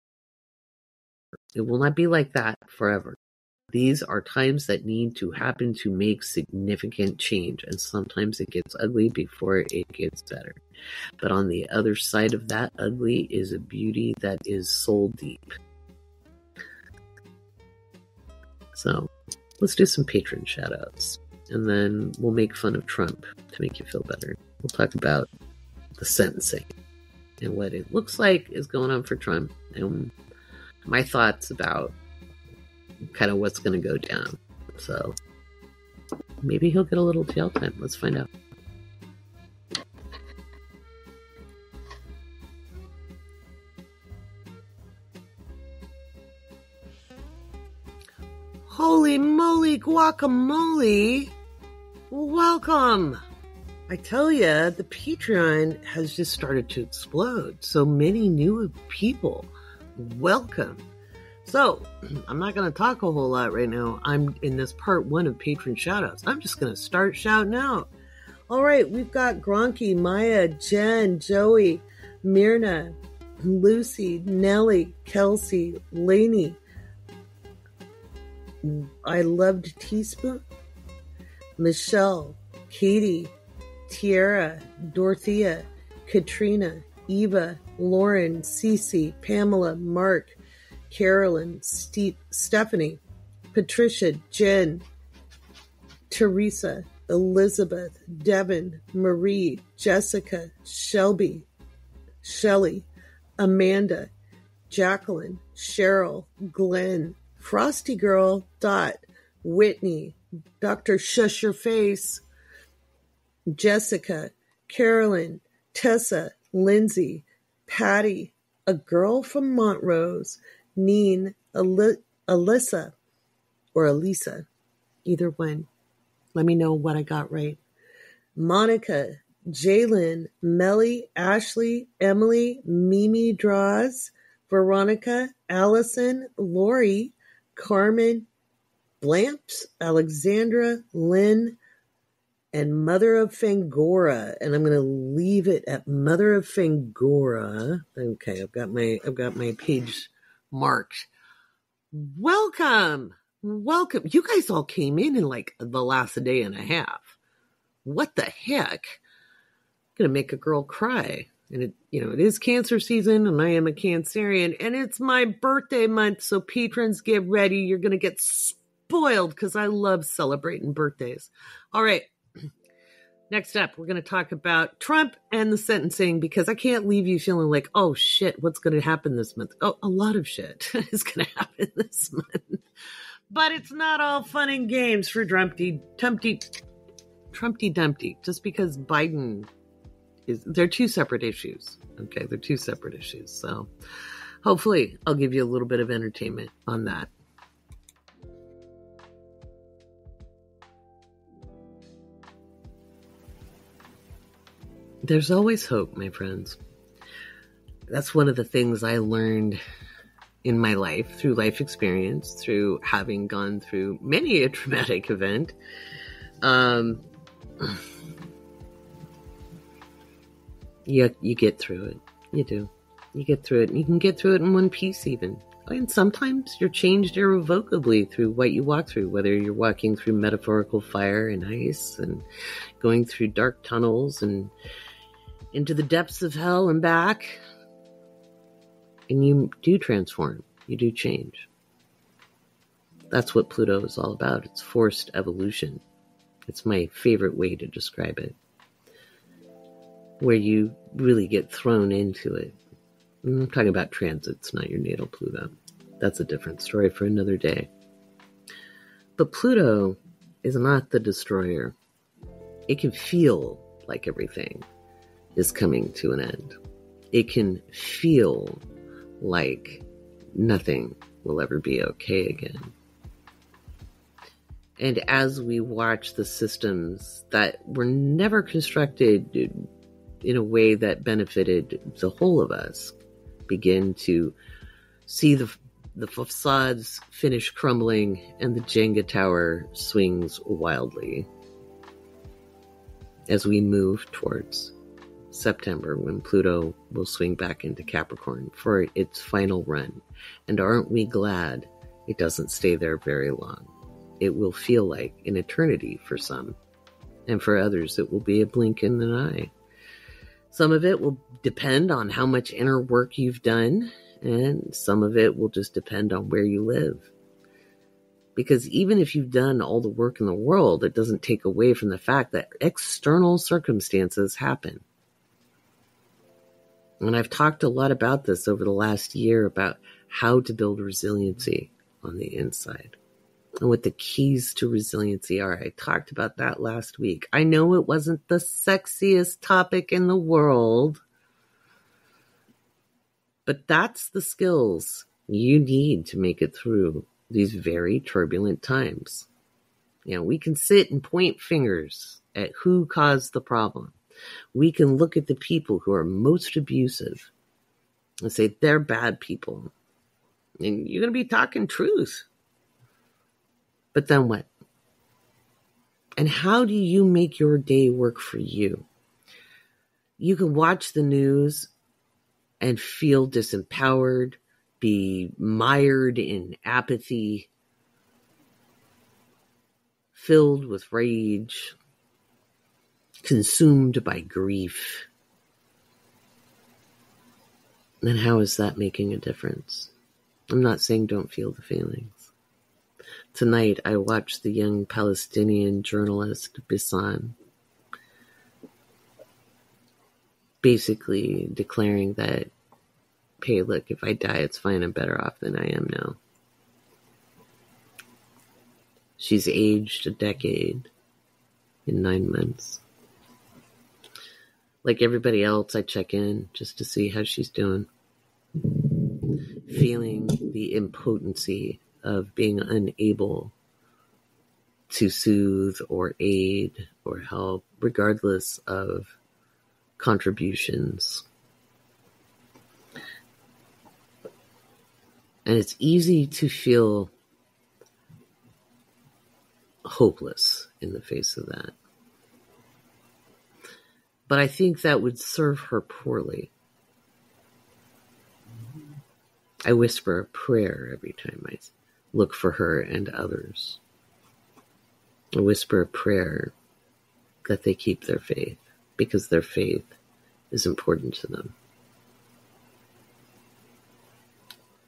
It will not be like that forever. These are times that need to happen to make significant change, and sometimes it gets ugly before it gets better. But on the other side of that ugly is a beauty that is soul deep. So let's do some patron shoutouts. And then we'll make fun of Trump to make you feel better. We'll talk about the sentencing and what it looks like is going on for Trump and my thoughts about kind of what's going to go down. So maybe he'll get a little jail time. Let's find out. Holy moly guacamole! Welcome! I tell you, the Patreon has just started to explode. So many new people. Welcome. So, I'm not going to talk a whole lot right now. I'm in this part 1 of patron shoutouts. I'm just going to start shouting out. All right, we've got Gronky, Maya, Jen, Joey, Myrna, Lucy, Nellie, Kelsey, Lainey. I Loved Teaspoon, Michelle, Katie, Tiara, Dorothea, Katrina, Eva, Lauren, Cece, Pamela, Mark, Carolyn, Stephanie, Patricia, Jen, Teresa, Elizabeth, Devin, Marie, Jessica, Shelby, Shelley, Amanda, Jacqueline, Cheryl, Glenn, Frosty Girl, Dot, Whitney, Dr. Shush Your Face, Jessica, Carolyn, Tessa, Lindsay, Patty, a girl from Montrose, Neen, Alyssa, or Elisa, either one. Let me know what I got right. Monica, Jalen, Melly, Ashley, Emily, Mimi Draws, Veronica, Allison, Lori, Carmen, Blamps, Alexandra, Lynn, and Mother of Fangora. And I'm going to leave it at Mother of Fangora. Okay, I've got my page marked. Welcome. You guys all came in like the last day and a half. What the heck? I'm going to make a girl cry. And it is Cancer season, and I am a Cancerian, and it's my birthday month, so patrons, get ready. You're going to get spoiled because I love celebrating birthdays. All right. Next up, we're going to talk about Trump and the sentencing, because I can't leave you feeling like, oh, shit, what's going to happen this month? Oh, a lot of shit is going to happen this month. But it's not all fun and games for Trumpty Dumpty, just because Biden... They're two separate issues. Okay, they're two separate issues. So hopefully I'll give you a little bit of entertainment on that. There's always hope, my friends. That's one of the things I learned in my life, through life experience, through having gone through many a traumatic event. You get through it. You do. You get through it. And you can get through it in one piece even. And sometimes you're changed irrevocably through what you walk through, whether you're walking through metaphorical fire and ice and going through dark tunnels and into the depths of hell and back. And you do transform. You do change. That's what Pluto is all about. It's forced evolution. It's my favorite way to describe it, where you really get thrown into it. I'm talking about transits, not your natal Pluto. That's a different story for another day. But Pluto is not the destroyer. It can feel like everything is coming to an end. It can feel like nothing will ever be okay again. And as we watch the systems that were never constructed in a way that benefited the whole of us begin to see the facades finish crumbling and the Jenga tower swings wildly as we move towards September, when Pluto will swing back into Capricorn for its final run. And aren't we glad it doesn't stay there very long? It will feel like an eternity for some, and for others it will be a blink in an eye. Some of it will depend on how much inner work you've done, and some of it will just depend on where you live. Because even if you've done all the work in the world, it doesn't take away from the fact that external circumstances happen. And I've talked a lot about this over the last year, about how to build resiliency on the inside and what the keys to resiliency are. I talked about that last week. I know it wasn't the sexiest topic in the world, but that's the skills you need to make it through these very turbulent times. You know, we can sit and point fingers at who caused the problem. We can look at the people who are most abusive and say they're bad people. And you're going to be talking truth. But then what? And how do you make your day work for you? You can watch the news and feel disempowered, be mired in apathy, filled with rage, consumed by grief. And how is that making a difference? I'm not saying don't feel the feelings. Tonight, I watched the young Palestinian journalist Bassam basically declaring that, hey, look, if I die, it's fine. I'm better off than I am now. She's aged a decade in 9 months. Like everybody else, I check in just to see how she's doing. Feeling the impotency of being unable to soothe or aid or help, regardless of contributions. And it's easy to feel hopeless in the face of that. But I think that would serve her poorly. I whisper a prayer every time I look for her and others. I whisper a prayer that they keep their faith, because their faith is important to them.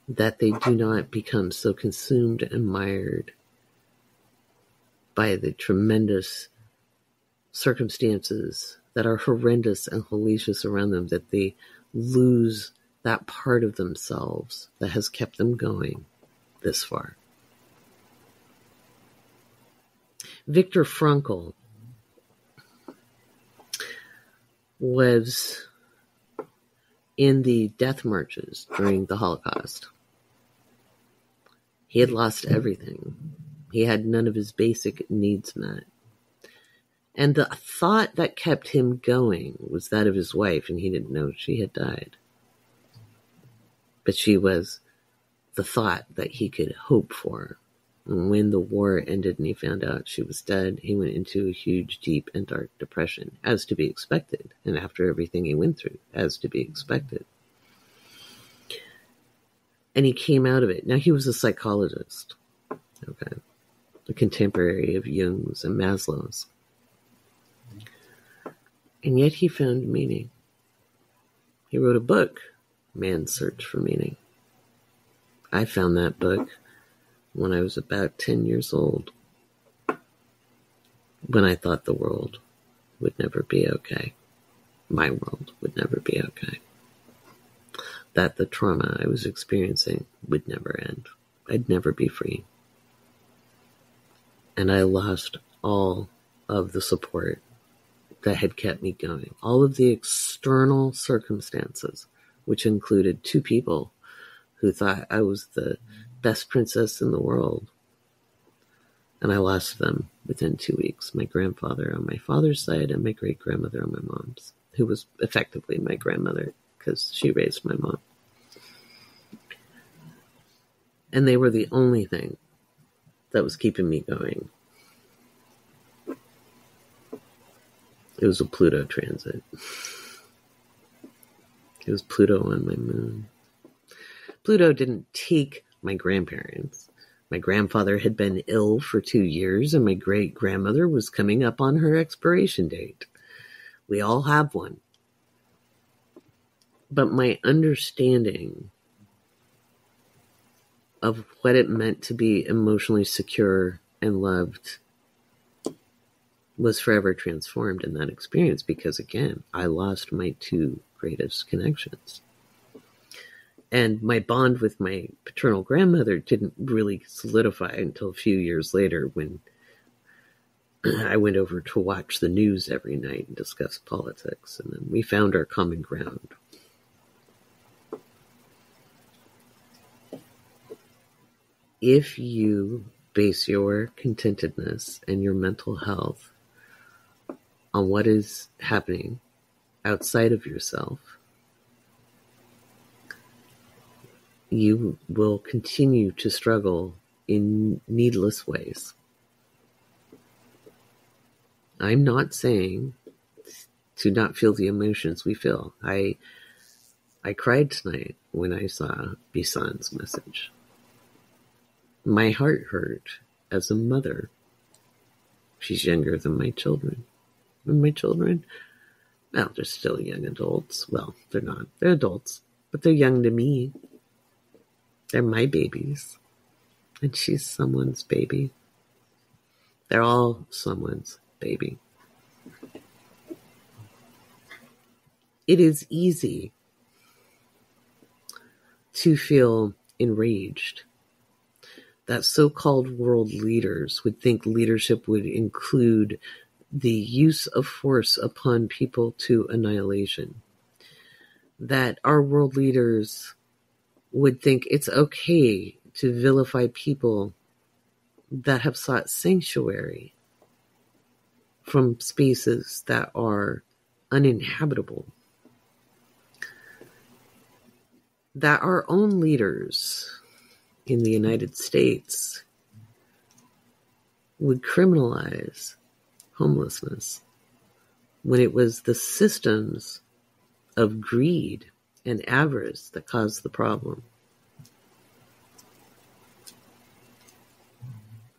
That they do not become so consumed and mired by the tremendous circumstances that are horrendous and hellacious around them, that they lose that part of themselves that has kept them going this far. Viktor Frankl was in the death marches during the Holocaust. He had lost everything. He had none of his basic needs met. And the thought that kept him going was that of his wife, and he didn't know she had died. But she was the thought that he could hope for. And when the war ended and he found out she was dead, he went into a huge, deep, and dark depression, as to be expected. And after everything he went through, as to be expected. And he came out of it. Now, he was a psychologist, okay, a contemporary of Jung's and Maslow's. And yet he found meaning. He wrote a book, Man's Search for Meaning. I found that book when I was about 10 years old, when I thought the world would never be okay. My world would never be okay. That the trauma I was experiencing would never end. I'd never be free. And I lost all of the support that had kept me going. All of the external circumstances, which included two people who thought I was the best princess in the world. And I lost them within 2 weeks. My grandfather on my father's side and my great-grandmother on my mom's, who was effectively my grandmother because she raised my mom. And they were the only thing that was keeping me going. It was a Pluto transit. It was Pluto on my moon. Pluto didn't take my grandparents. My grandfather had been ill for 2 years, and my great-grandmother was coming up on her expiration date. We all have one. But my understanding of what it meant to be emotionally secure and loved was forever transformed in that experience, because again, I lost my two greatest connections. And my bond with my paternal grandmother didn't really solidify until a few years later, when I went over to watch the news every night and discuss politics, and then we found our common ground. If you base your contentedness and your mental health on what is happening outside of yourself, you will continue to struggle in needless ways. I'm not saying to not feel the emotions we feel. I cried tonight when I saw Bisan's message. My heart hurt as a mother. She's younger than my children. And my children, well, they're still young adults. Well, they're not. They're adults, but they're young to me. They're my babies. And she's someone's baby. They're all someone's baby. It is easy to feel enraged that so-called world leaders would think leadership would include the use of force upon people to annihilation. That our world leaders would think it's okay to vilify people that have sought sanctuary from spaces that are uninhabitable. That our own leaders in the United States would criminalize homelessness when it was the systems of greed and avarice that caused the problem.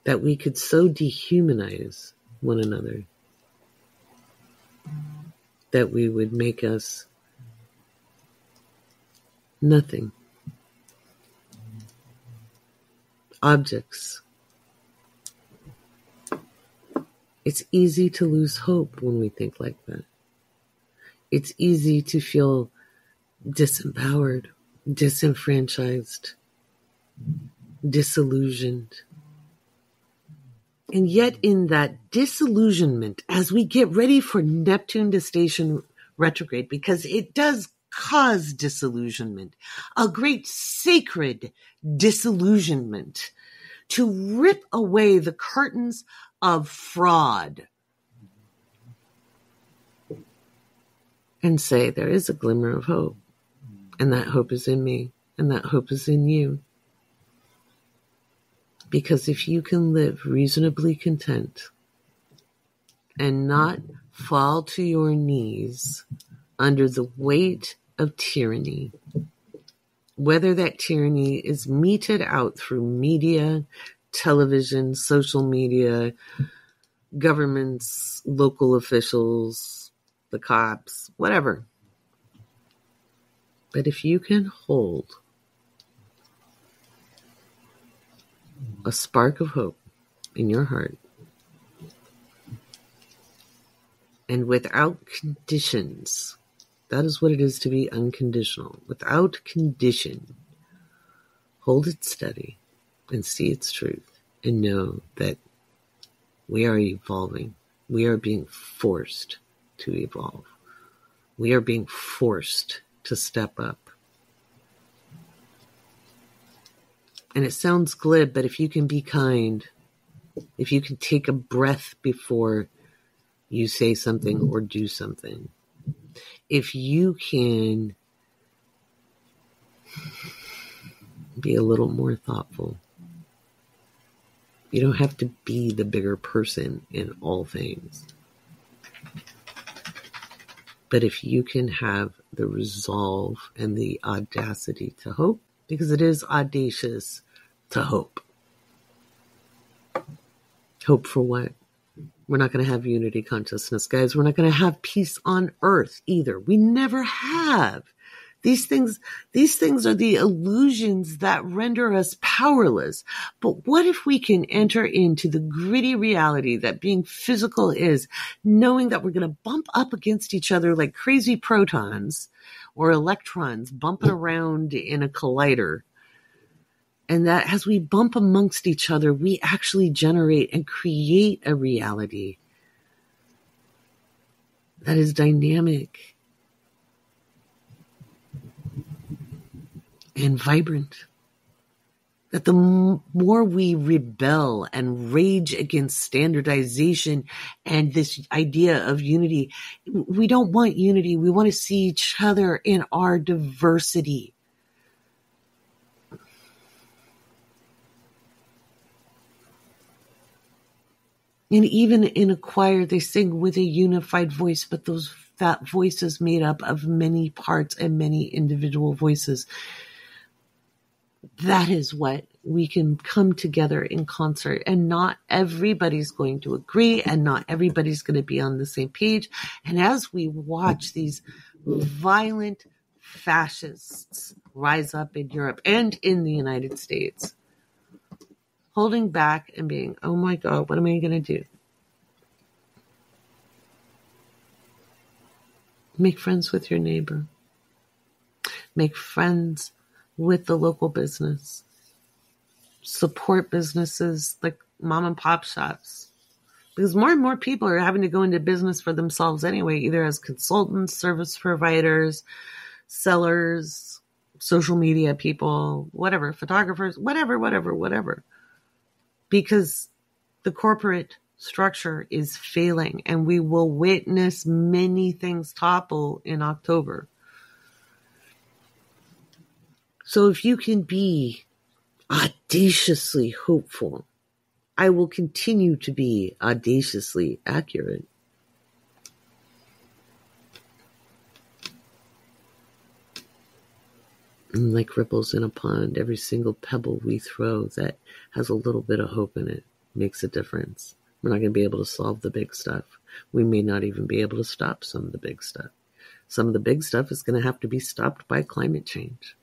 That we could so dehumanize one another that we would make us nothing. Objects. It's easy to lose hope when we think like that. It's easy to feel disempowered, disenfranchised, disillusioned. And yet in that disillusionment, as we get ready for Neptune to station retrograde, because it does cause disillusionment, a great sacred disillusionment, to rip away the curtains of fraud and say there is a glimmer of hope, and that hope is in me, and that hope is in you. Because if you can live reasonably content and not fall to your knees under the weight of tyranny, whether that tyranny is meted out through media, television, social media, governments, local officials, the cops, whatever. But if you can hold a spark of hope in your heart, and without conditions, that is what it is to be unconditional. Without condition, hold it steady and see its truth, and know that we are evolving. We are being forced to evolve. We are being forced to step up. And it sounds glib, but if you can be kind, if you can take a breath before you say something or do something, if you can be a little more thoughtful, you don't have to be the bigger person in all things. But if you can have the resolve and the audacity to hope, because it is audacious to hope. Hope for what? We're not going to have unity consciousness, guys. We're not going to have peace on earth either. We never have. These things are the illusions that render us powerless. But what if we can enter into the gritty reality that being physical is, knowing that we're going to bump up against each other like crazy protons or electrons bumping around in a collider. And that as we bump amongst each other, we actually generate and create a reality that is dynamic and vibrant. That the more we rebel and rage against standardization and this idea of unity, we don't want unity. We want to see each other in our diversity. And even in a choir, they sing with a unified voice, but that voice is made up of many parts and many individual voices. That is what we can come together in concert, and not everybody's going to agree, and not everybody's going to be on the same page. And as we watch these violent fascists rise up in Europe and in the United States, holding back and being, oh my God, what am I going to do? Make friends with your neighbor. Make friends with the local business. Support businesses like mom and pop shops. Because more and more people are having to go into business for themselves anyway, either as consultants, service providers, sellers, social media people, whatever, photographers, whatever. Because the corporate structure is failing, and we will witness many things topple in October. So if you can be audaciously hopeful, I will continue to be audaciously accurate. And like ripples in a pond, every single pebble we throw that has a little bit of hope in it makes a difference. We're not going to be able to solve the big stuff. We may not even be able to stop some of the big stuff. Some of the big stuff is going to have to be stopped by climate change.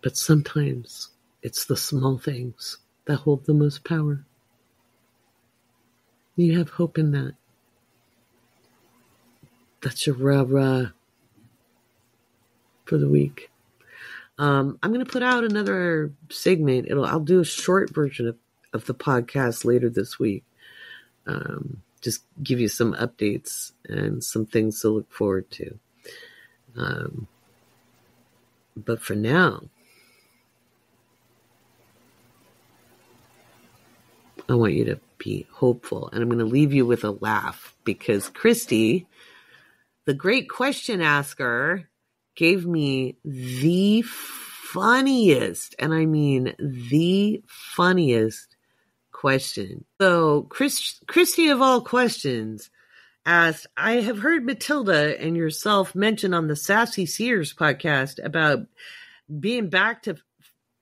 But sometimes it's the small things that hold the most power. You have hope in that. That's your rah-rah for the week. I'm going to put out another segment. I'll do a short version of the podcast later this week. Just give you some updates and some things to look forward to. But for now, I want you to be hopeful. And I'm going to leave you with a laugh, because Christy, the great question asker, gave me the funniest, and I mean the funniest question. So Christy of all questions asked, I have heard Matilda and yourself mention on the Sassy Seers podcast about being back to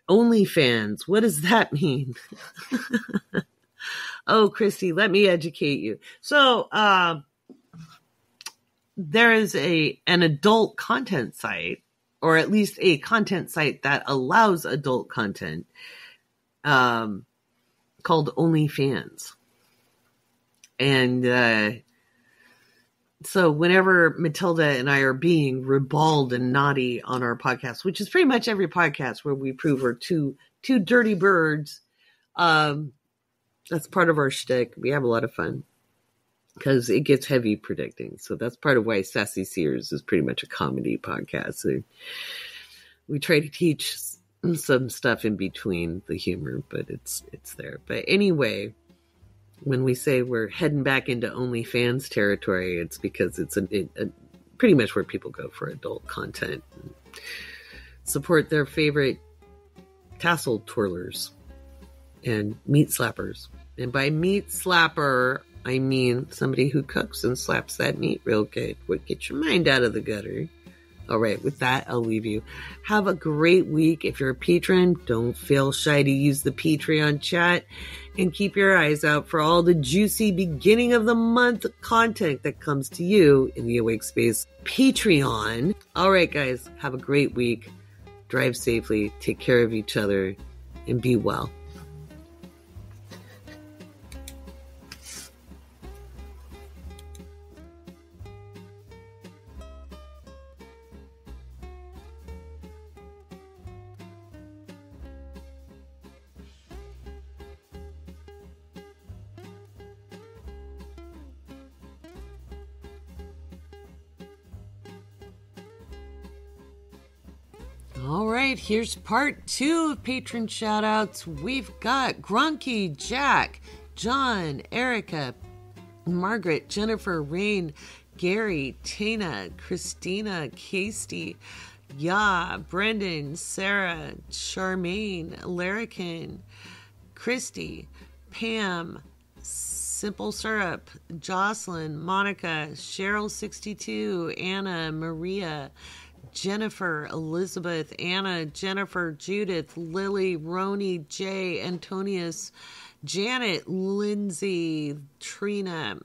OnlyFans. What does that mean? Oh, Christy, let me educate you. So, there is an adult content site, or at least a content site that allows adult content, called OnlyFans. And so whenever Matilda and I are being ribald and naughty on our podcast, which is pretty much every podcast where we prove we're two dirty birds, that's part of our shtick. We have a lot of fun because it gets heavy predicting. So that's part of why Sassy Seers is pretty much a comedy podcast. So we try to teach some stuff in between the humor, but it's there. But anyway, when we say we're heading back into OnlyFans territory, it's because it's a pretty much where people go for adult content. Support their favorite tassel twirlers and meat slappers. And by meat slapper, I mean somebody who cooks and slaps that meat real good. Get your mind out of the gutter. All right, with that, I'll leave you. Have a great week. If you're a patron, don't feel shy to use the Patreon chat, and keep your eyes out for all the juicy beginning of the month content that comes to you in the Awake Space Patreon. All right, guys, have a great week. Drive safely, take care of each other, and be well. All right, here's part 2 of patron shoutouts. We've got Grunky, Jack, John, Erica, Margaret, Jennifer, Rain, Gary, Tina, Christina, Casey, Brendan, Sarah, Charmaine, Larrikin, Christy, Pam, Simple Syrup, Jocelyn, Monica, Cheryl62, Anna, Maria, Jennifer, Elizabeth, Anna, Jennifer, Judith, Lily, Roni, Jay, Antonius, Janet, Lindsay, Trina,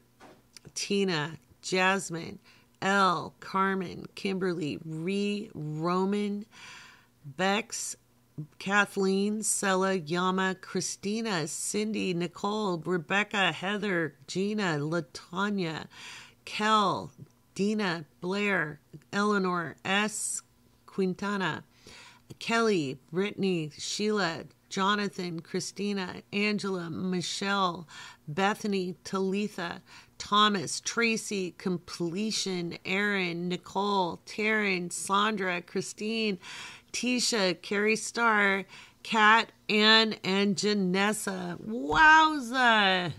Tina, Jasmine, Elle, Carmen, Kimberly, Roman, Bex, Kathleen, Sella, Yama, Christina, Cindy, Nicole, Rebecca, Heather, Gina, Latanya, Kel, Dina, Blair, Eleanor, S. Quintana, Kelly, Brittany, Sheila, Jonathan, Christina, Angela, Michelle, Bethany, Talitha, Thomas, Tracy, Completion, Aaron, Nicole, Taryn, Sandra, Christine, Tisha, Carrie Starr, Kat, Ann, and Janessa. Wowza.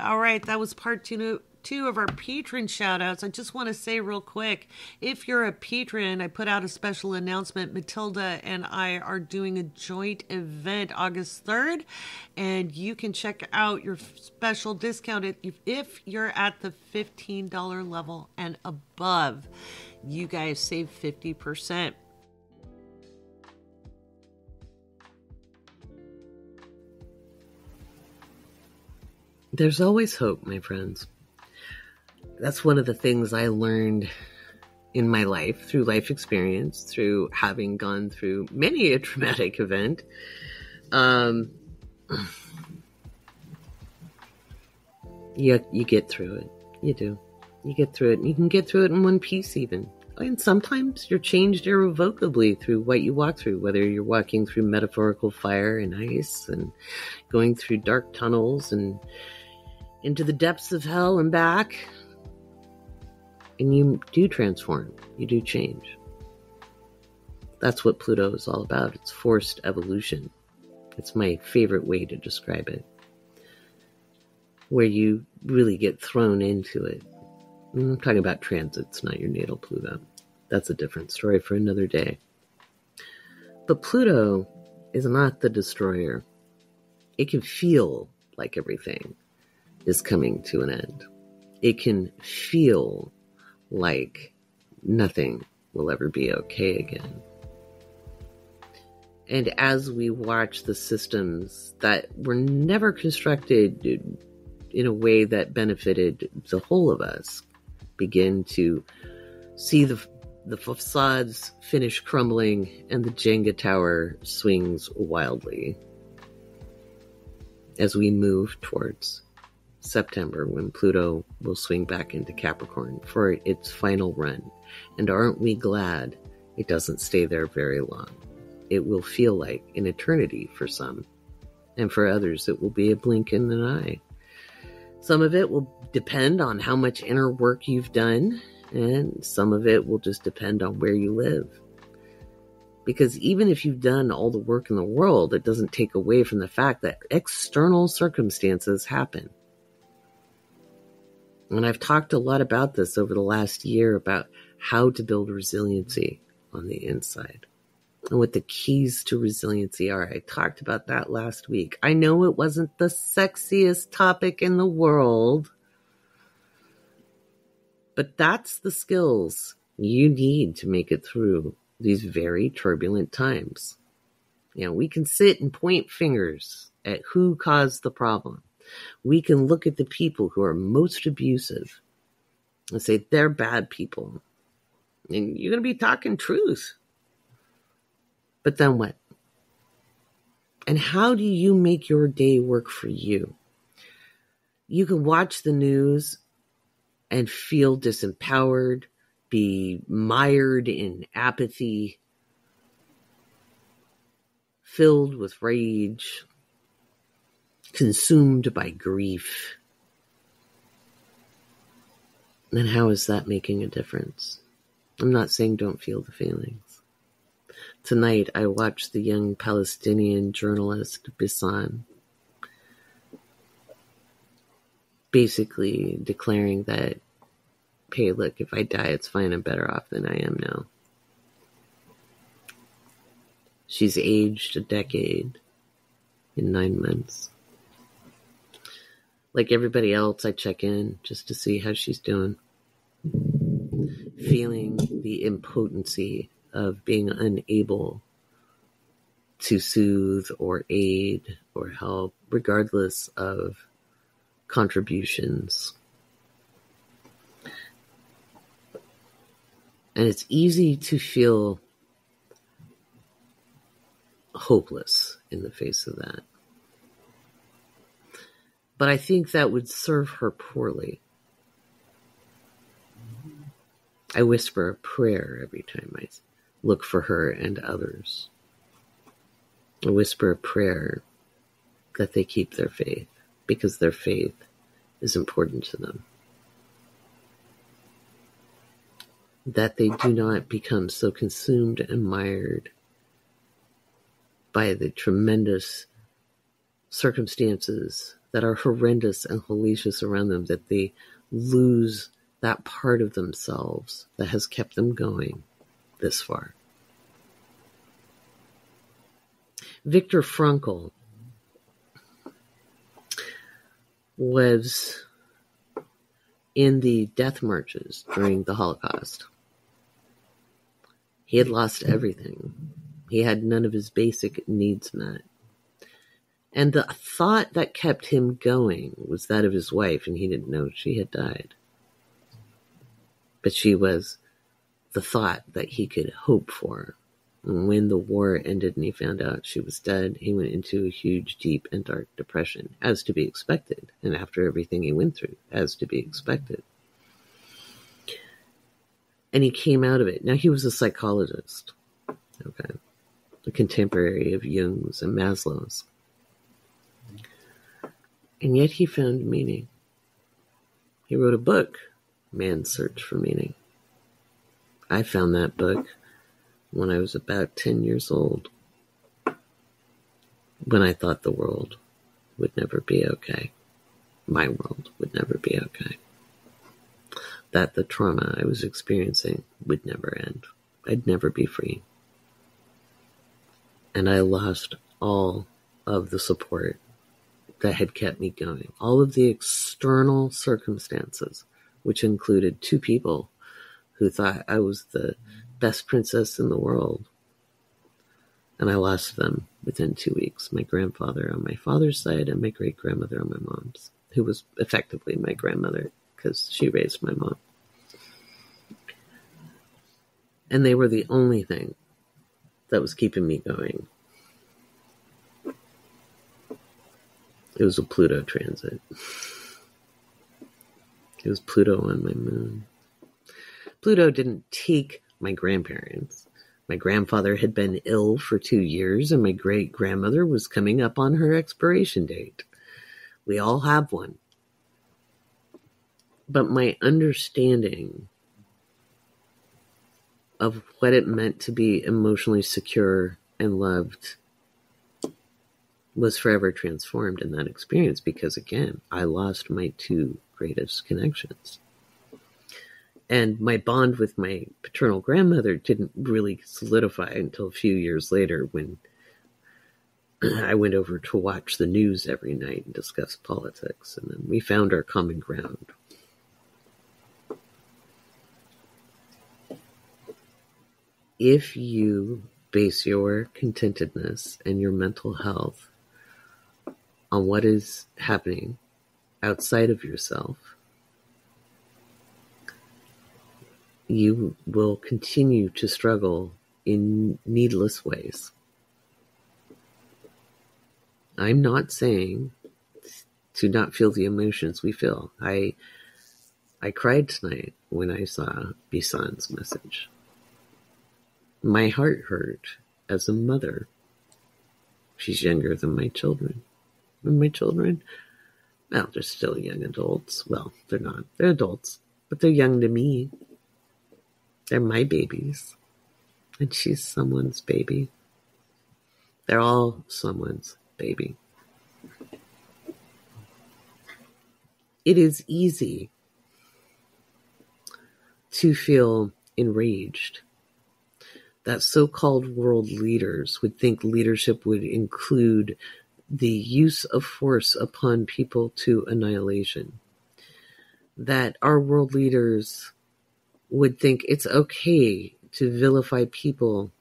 All right, that was part 2 of our patron shoutouts. I just want to say real quick, if you're a patron, I put out a special announcement. Matilda and I are doing a joint event August 3rd, and you can check out your special discount if you're at the $15 level and above. You guys save 50%. There's always hope, my friends. That's one of the things I learned in my life, through life experience, through having gone through many a traumatic event. You get through it. You do. You get through it. And you can get through it in one piece even. And sometimes you're changed irrevocably through what you walk through, whether you're walking through metaphorical fire and ice and going through dark tunnels and into the depths of hell and back. And you do transform. You do change. That's what Pluto is all about. It's forced evolution. It's my favorite way to describe it. Where you really get thrown into it. I'm talking about transits, not your natal Pluto. That's a different story for another day. But Pluto is not the destroyer. It can feel like everything is coming to an end. It can feel like nothing will ever be okay again. And as we watch the systems that were never constructed in a way that benefited the whole of us begin to see the facades finish crumbling and the Jenga tower swings wildly as we move towards September, when Pluto will swing back into Capricorn for its final run. And aren't we glad it doesn't stay there very long? It will feel like an eternity for some, and for others it will be a blink in an eye. Some of it will depend on how much inner work you've done, and some of it will just depend on where you live. Because even if you've done all the work in the world, it doesn't take away from the fact that external circumstances happen. And I've talked a lot about this over the last year, about how to build resiliency on the inside and what the keys to resiliency are. I talked about that last week. I know it wasn't the sexiest topic in the world, but that's the skills You need to make it through these very turbulent times. We can sit and point fingers at who caused the problem. We can look at the people who are most abusive and say they're bad people. And you're going to be talking truth. But then what? And how do you make your day work for you? You can watch the news and feel disempowered, be mired in apathy, filled with rage, consumed by grief. And how is that making a difference? I'm not saying don't feel the feelings. Tonight, I watched the young Palestinian journalist Bassam basically declaring that, hey, look, if I die, it's fine. I'm better off than I am now. She's aged a decade in 9 months. Like everybody else, I check in just to see how she's doing. Feeling the impotency of being unable to soothe or aid or help, regardless of contributions. And it's easy to feel hopeless in the face of that. But I think that would serve her poorly. I whisper a prayer every time I look for her and others. I whisper a prayer that they keep their faith, because their faith is important to them. That they do not become so consumed and mired by the tremendous circumstances that are horrendous and hellacious around them, that they lose that part of themselves that has kept them going this far. Viktor Frankl was in the death marches during the Holocaust. He had lost everything. He had none of his basic needs met. And the thought that kept him going was that of his wife, and he didn't know she had died. But she was the thought that he could hope for. And when the war ended and he found out she was dead, he went into a huge, deep, and dark depression, as to be expected. And after everything he went through, as to be expected. And he came out of it. Now, he was a psychologist, okay, a contemporary of Jung's and Maslow's. And yet he found meaning. He wrote a book, Man's Search for Meaning. I found that book when I was about 10 years old, when I thought the world would never be okay. My world would never be okay. That the trauma I was experiencing would never end. I'd never be free. And I lost all of the support that had kept me going. All of the external circumstances, which included two people who thought I was the best princess in the world. And I lost them within 2 weeks. My grandfather on my father's side and my great-grandmother on my mom's, who was effectively my grandmother because she raised my mom. And they were the only thing that was keeping me going. It was a Pluto transit. It was Pluto on my moon. Pluto didn't take my grandparents. My grandfather had been ill for 2 years, and my great-grandmother was coming up on her expiration date. We all have one. But my understanding of what it meant to be emotionally secure and loved was forever transformed in that experience, because, again, I lost my two greatest connections. And my bond with my paternal grandmother didn't really solidify until a few years later, when I went over to watch the news every night and discuss politics. And then we found our common ground. if you base your contentedness and your mental health on what is happening outside of yourself, you will continue to struggle in needless ways. I'm not saying to not feel the emotions we feel. I cried tonight when I saw Bisan's message. My heart hurt as a mother. She's younger than my children. And my children, well, they're still young adults. Well, they're not. They're adults, but they're young to me. They're my babies. And she's someone's baby. They're all someone's baby. It is easy to feel enraged that so-called world leaders would think leadership would include the use of force upon people to annihilation. That our world leaders would think it's okay to vilify people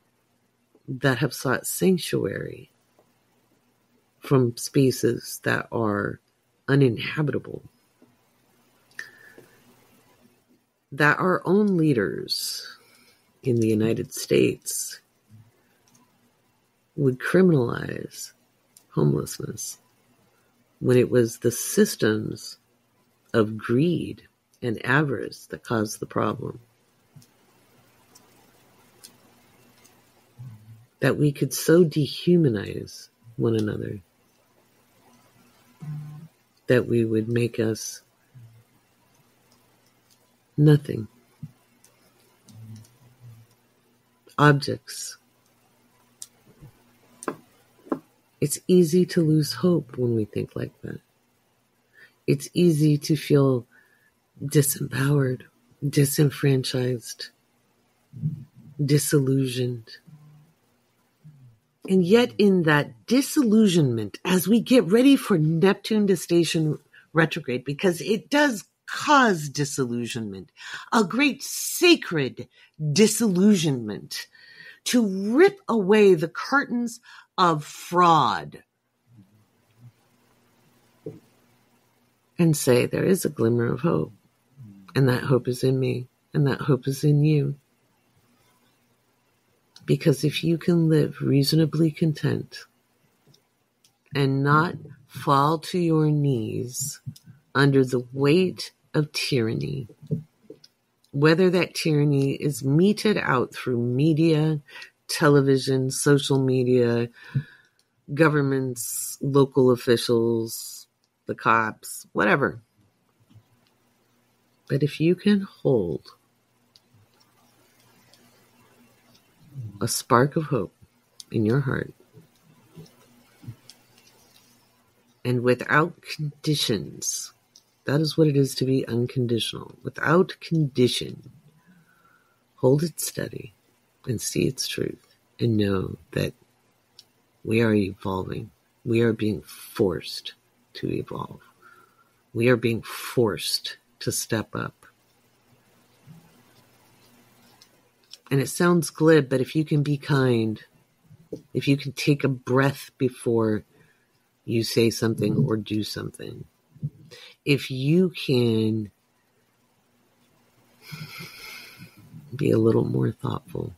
that have sought sanctuary from spaces that are uninhabitable. That our own leaders in the United States would criminalize homelessness when it was the systems of greed and avarice that caused the problem. That we could so dehumanize one another that we would make us nothing. Objects. It's easy to lose hope when we think like that. It's easy to feel disempowered, disenfranchised, disillusioned. And yet in that disillusionment, as we get ready for Neptune to station retrograde, because it does cause disillusionment, a great sacred disillusionment, to rip away the curtains of fraud and say there is a glimmer of hope, and that hope is in me, and that hope is in you. Because if you can live reasonably content and not fall to your knees under the weight of tyranny, whether that tyranny is meted out through media, television, social media, governments, local officials, the cops, whatever. But if you can hold a spark of hope in your heart, and without conditions, that is what it is to be unconditional. Without condition, hold it steady and see its truth and know that we are evolving. We are being forced to evolve. We are being forced to step up. And it sounds glib, but if you can be kind, if you can take a breath before you say something or do something, if you can be a little more thoughtful,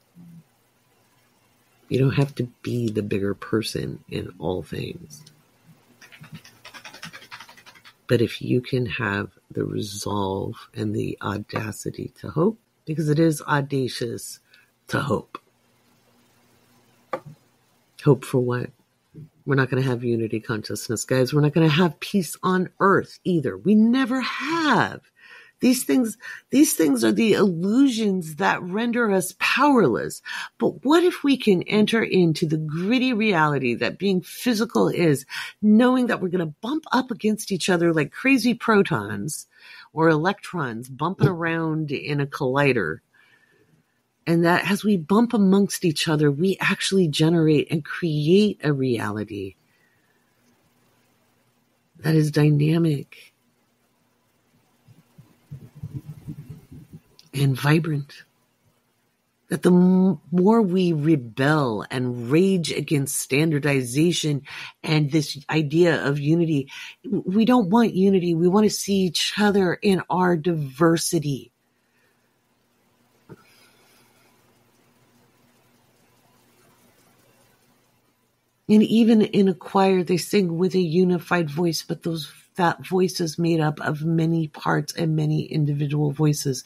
you don't have to be the bigger person in all things. But if you can have the resolve and the audacity to hope, because it is audacious to hope. Hope for what? We're not going to have unity consciousness, guys. We're not going to have peace on earth either. We never have. These things are the illusions that render us powerless. But what if we can enter into the gritty reality that being physical is, knowing that we're going to bump up against each other like crazy protons or electrons bumping around in a collider. And that as we bump amongst each other, we actually generate and create a reality that is dynamic and vibrant that the more we rebel and rage against standardization and this idea of unity, we don't want unity. We want to see each other in our diversity. And even in a choir, they sing with a unified voice, but that voice is made up of many parts and many individual voices.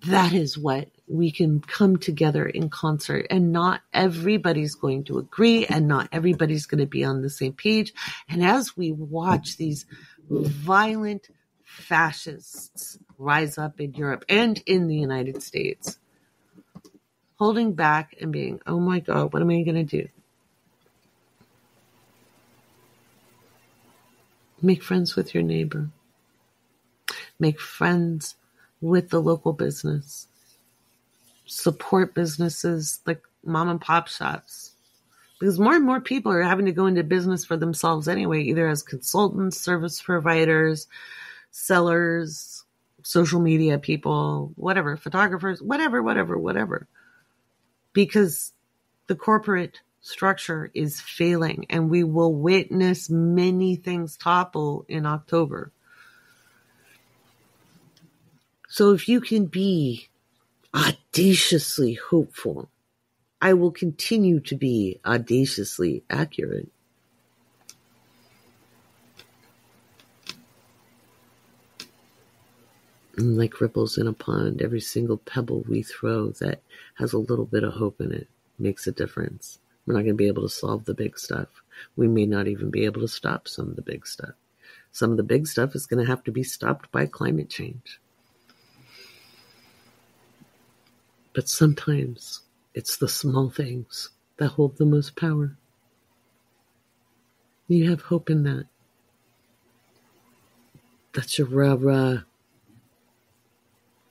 That is what we can come together in concert, and not everybody's going to agree, and not everybody's going to be on the same page. And as we watch these violent fascists rise up in Europe and in the United States, holding back and being, oh my God, what am I going to do? Make friends with your neighbor. Make friends with the local business. Support businesses like mom and pop shops. Because more and more people are having to go into business for themselves anyway, either as consultants, service providers, sellers, social media people, whatever, photographers, whatever. Because the corporate structure is failing, and we will witness many things topple in October. So if you can be audaciously hopeful, I will continue to be audaciously accurate. And like ripples in a pond, every single pebble we throw that has a little bit of hope in it makes a difference. We're not going to be able to solve the big stuff. We may not even be able to stop some of the big stuff. Some of the big stuff is going to have to be stopped by climate change. But sometimes it's the small things that hold the most power. You have hope in that. That's your rah-rah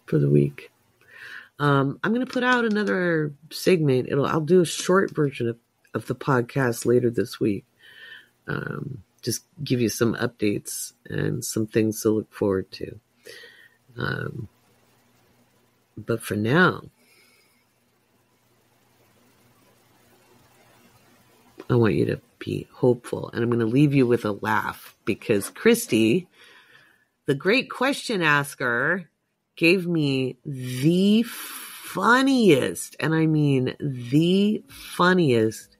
for the week. I'm going to put out another segment. I'll do a short version of the podcast later this week. Just give you some updates and some things to look forward to. But for now, I want you to be hopeful. And I'm going to leave you with a laugh, because Christy, the great question asker, gave me the funniest, and I mean the funniest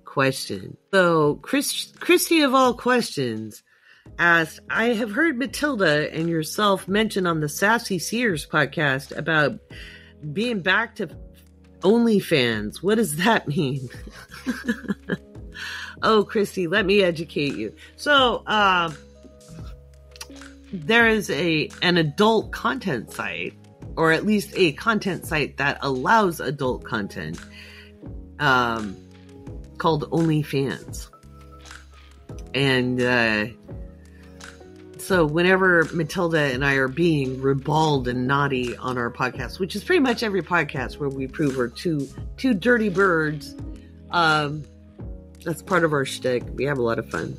question. So Christy of all questions asked, I have heard Matilda and yourself mention on the Sassy Seers podcast about being back to OnlyFans. What does that mean? Oh, Christy, let me educate you. So, there is an adult content site, or at least a content site that allows adult content, called OnlyFans. And so whenever Matilda and I are being ribald and naughty on our podcast, which is pretty much every podcast where we prove we're two dirty birds, that's part of our shtick. We have a lot of fun,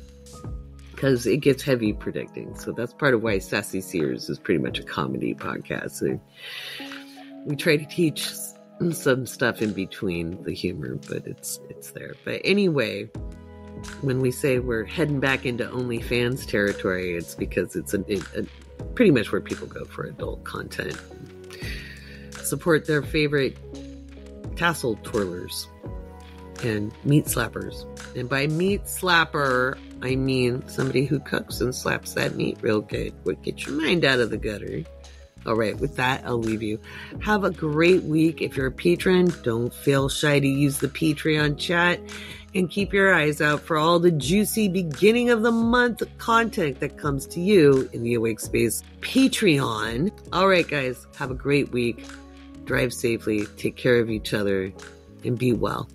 because it gets heavy predicting. So that's part of why Sassy Seers is pretty much a comedy podcast. So we try to teach some stuff in between the humor, but it's there. But anyway, when we say we're heading back into OnlyFans territory, it's because it's pretty much where people go for adult content. Support their favorite tassel twirlers and meat slappers. And by meat slapper, I mean somebody who cooks and slaps that meat real good. Would get your mind out of the gutter. All right, with that, I'll leave you. Have a great week. If you're a patron, don't feel shy to use the Patreon chat, and keep your eyes out for all the juicy beginning of the month content that comes to you in the Awake Space Patreon. All right, guys, have a great week. Drive safely, take care of each other, and be well.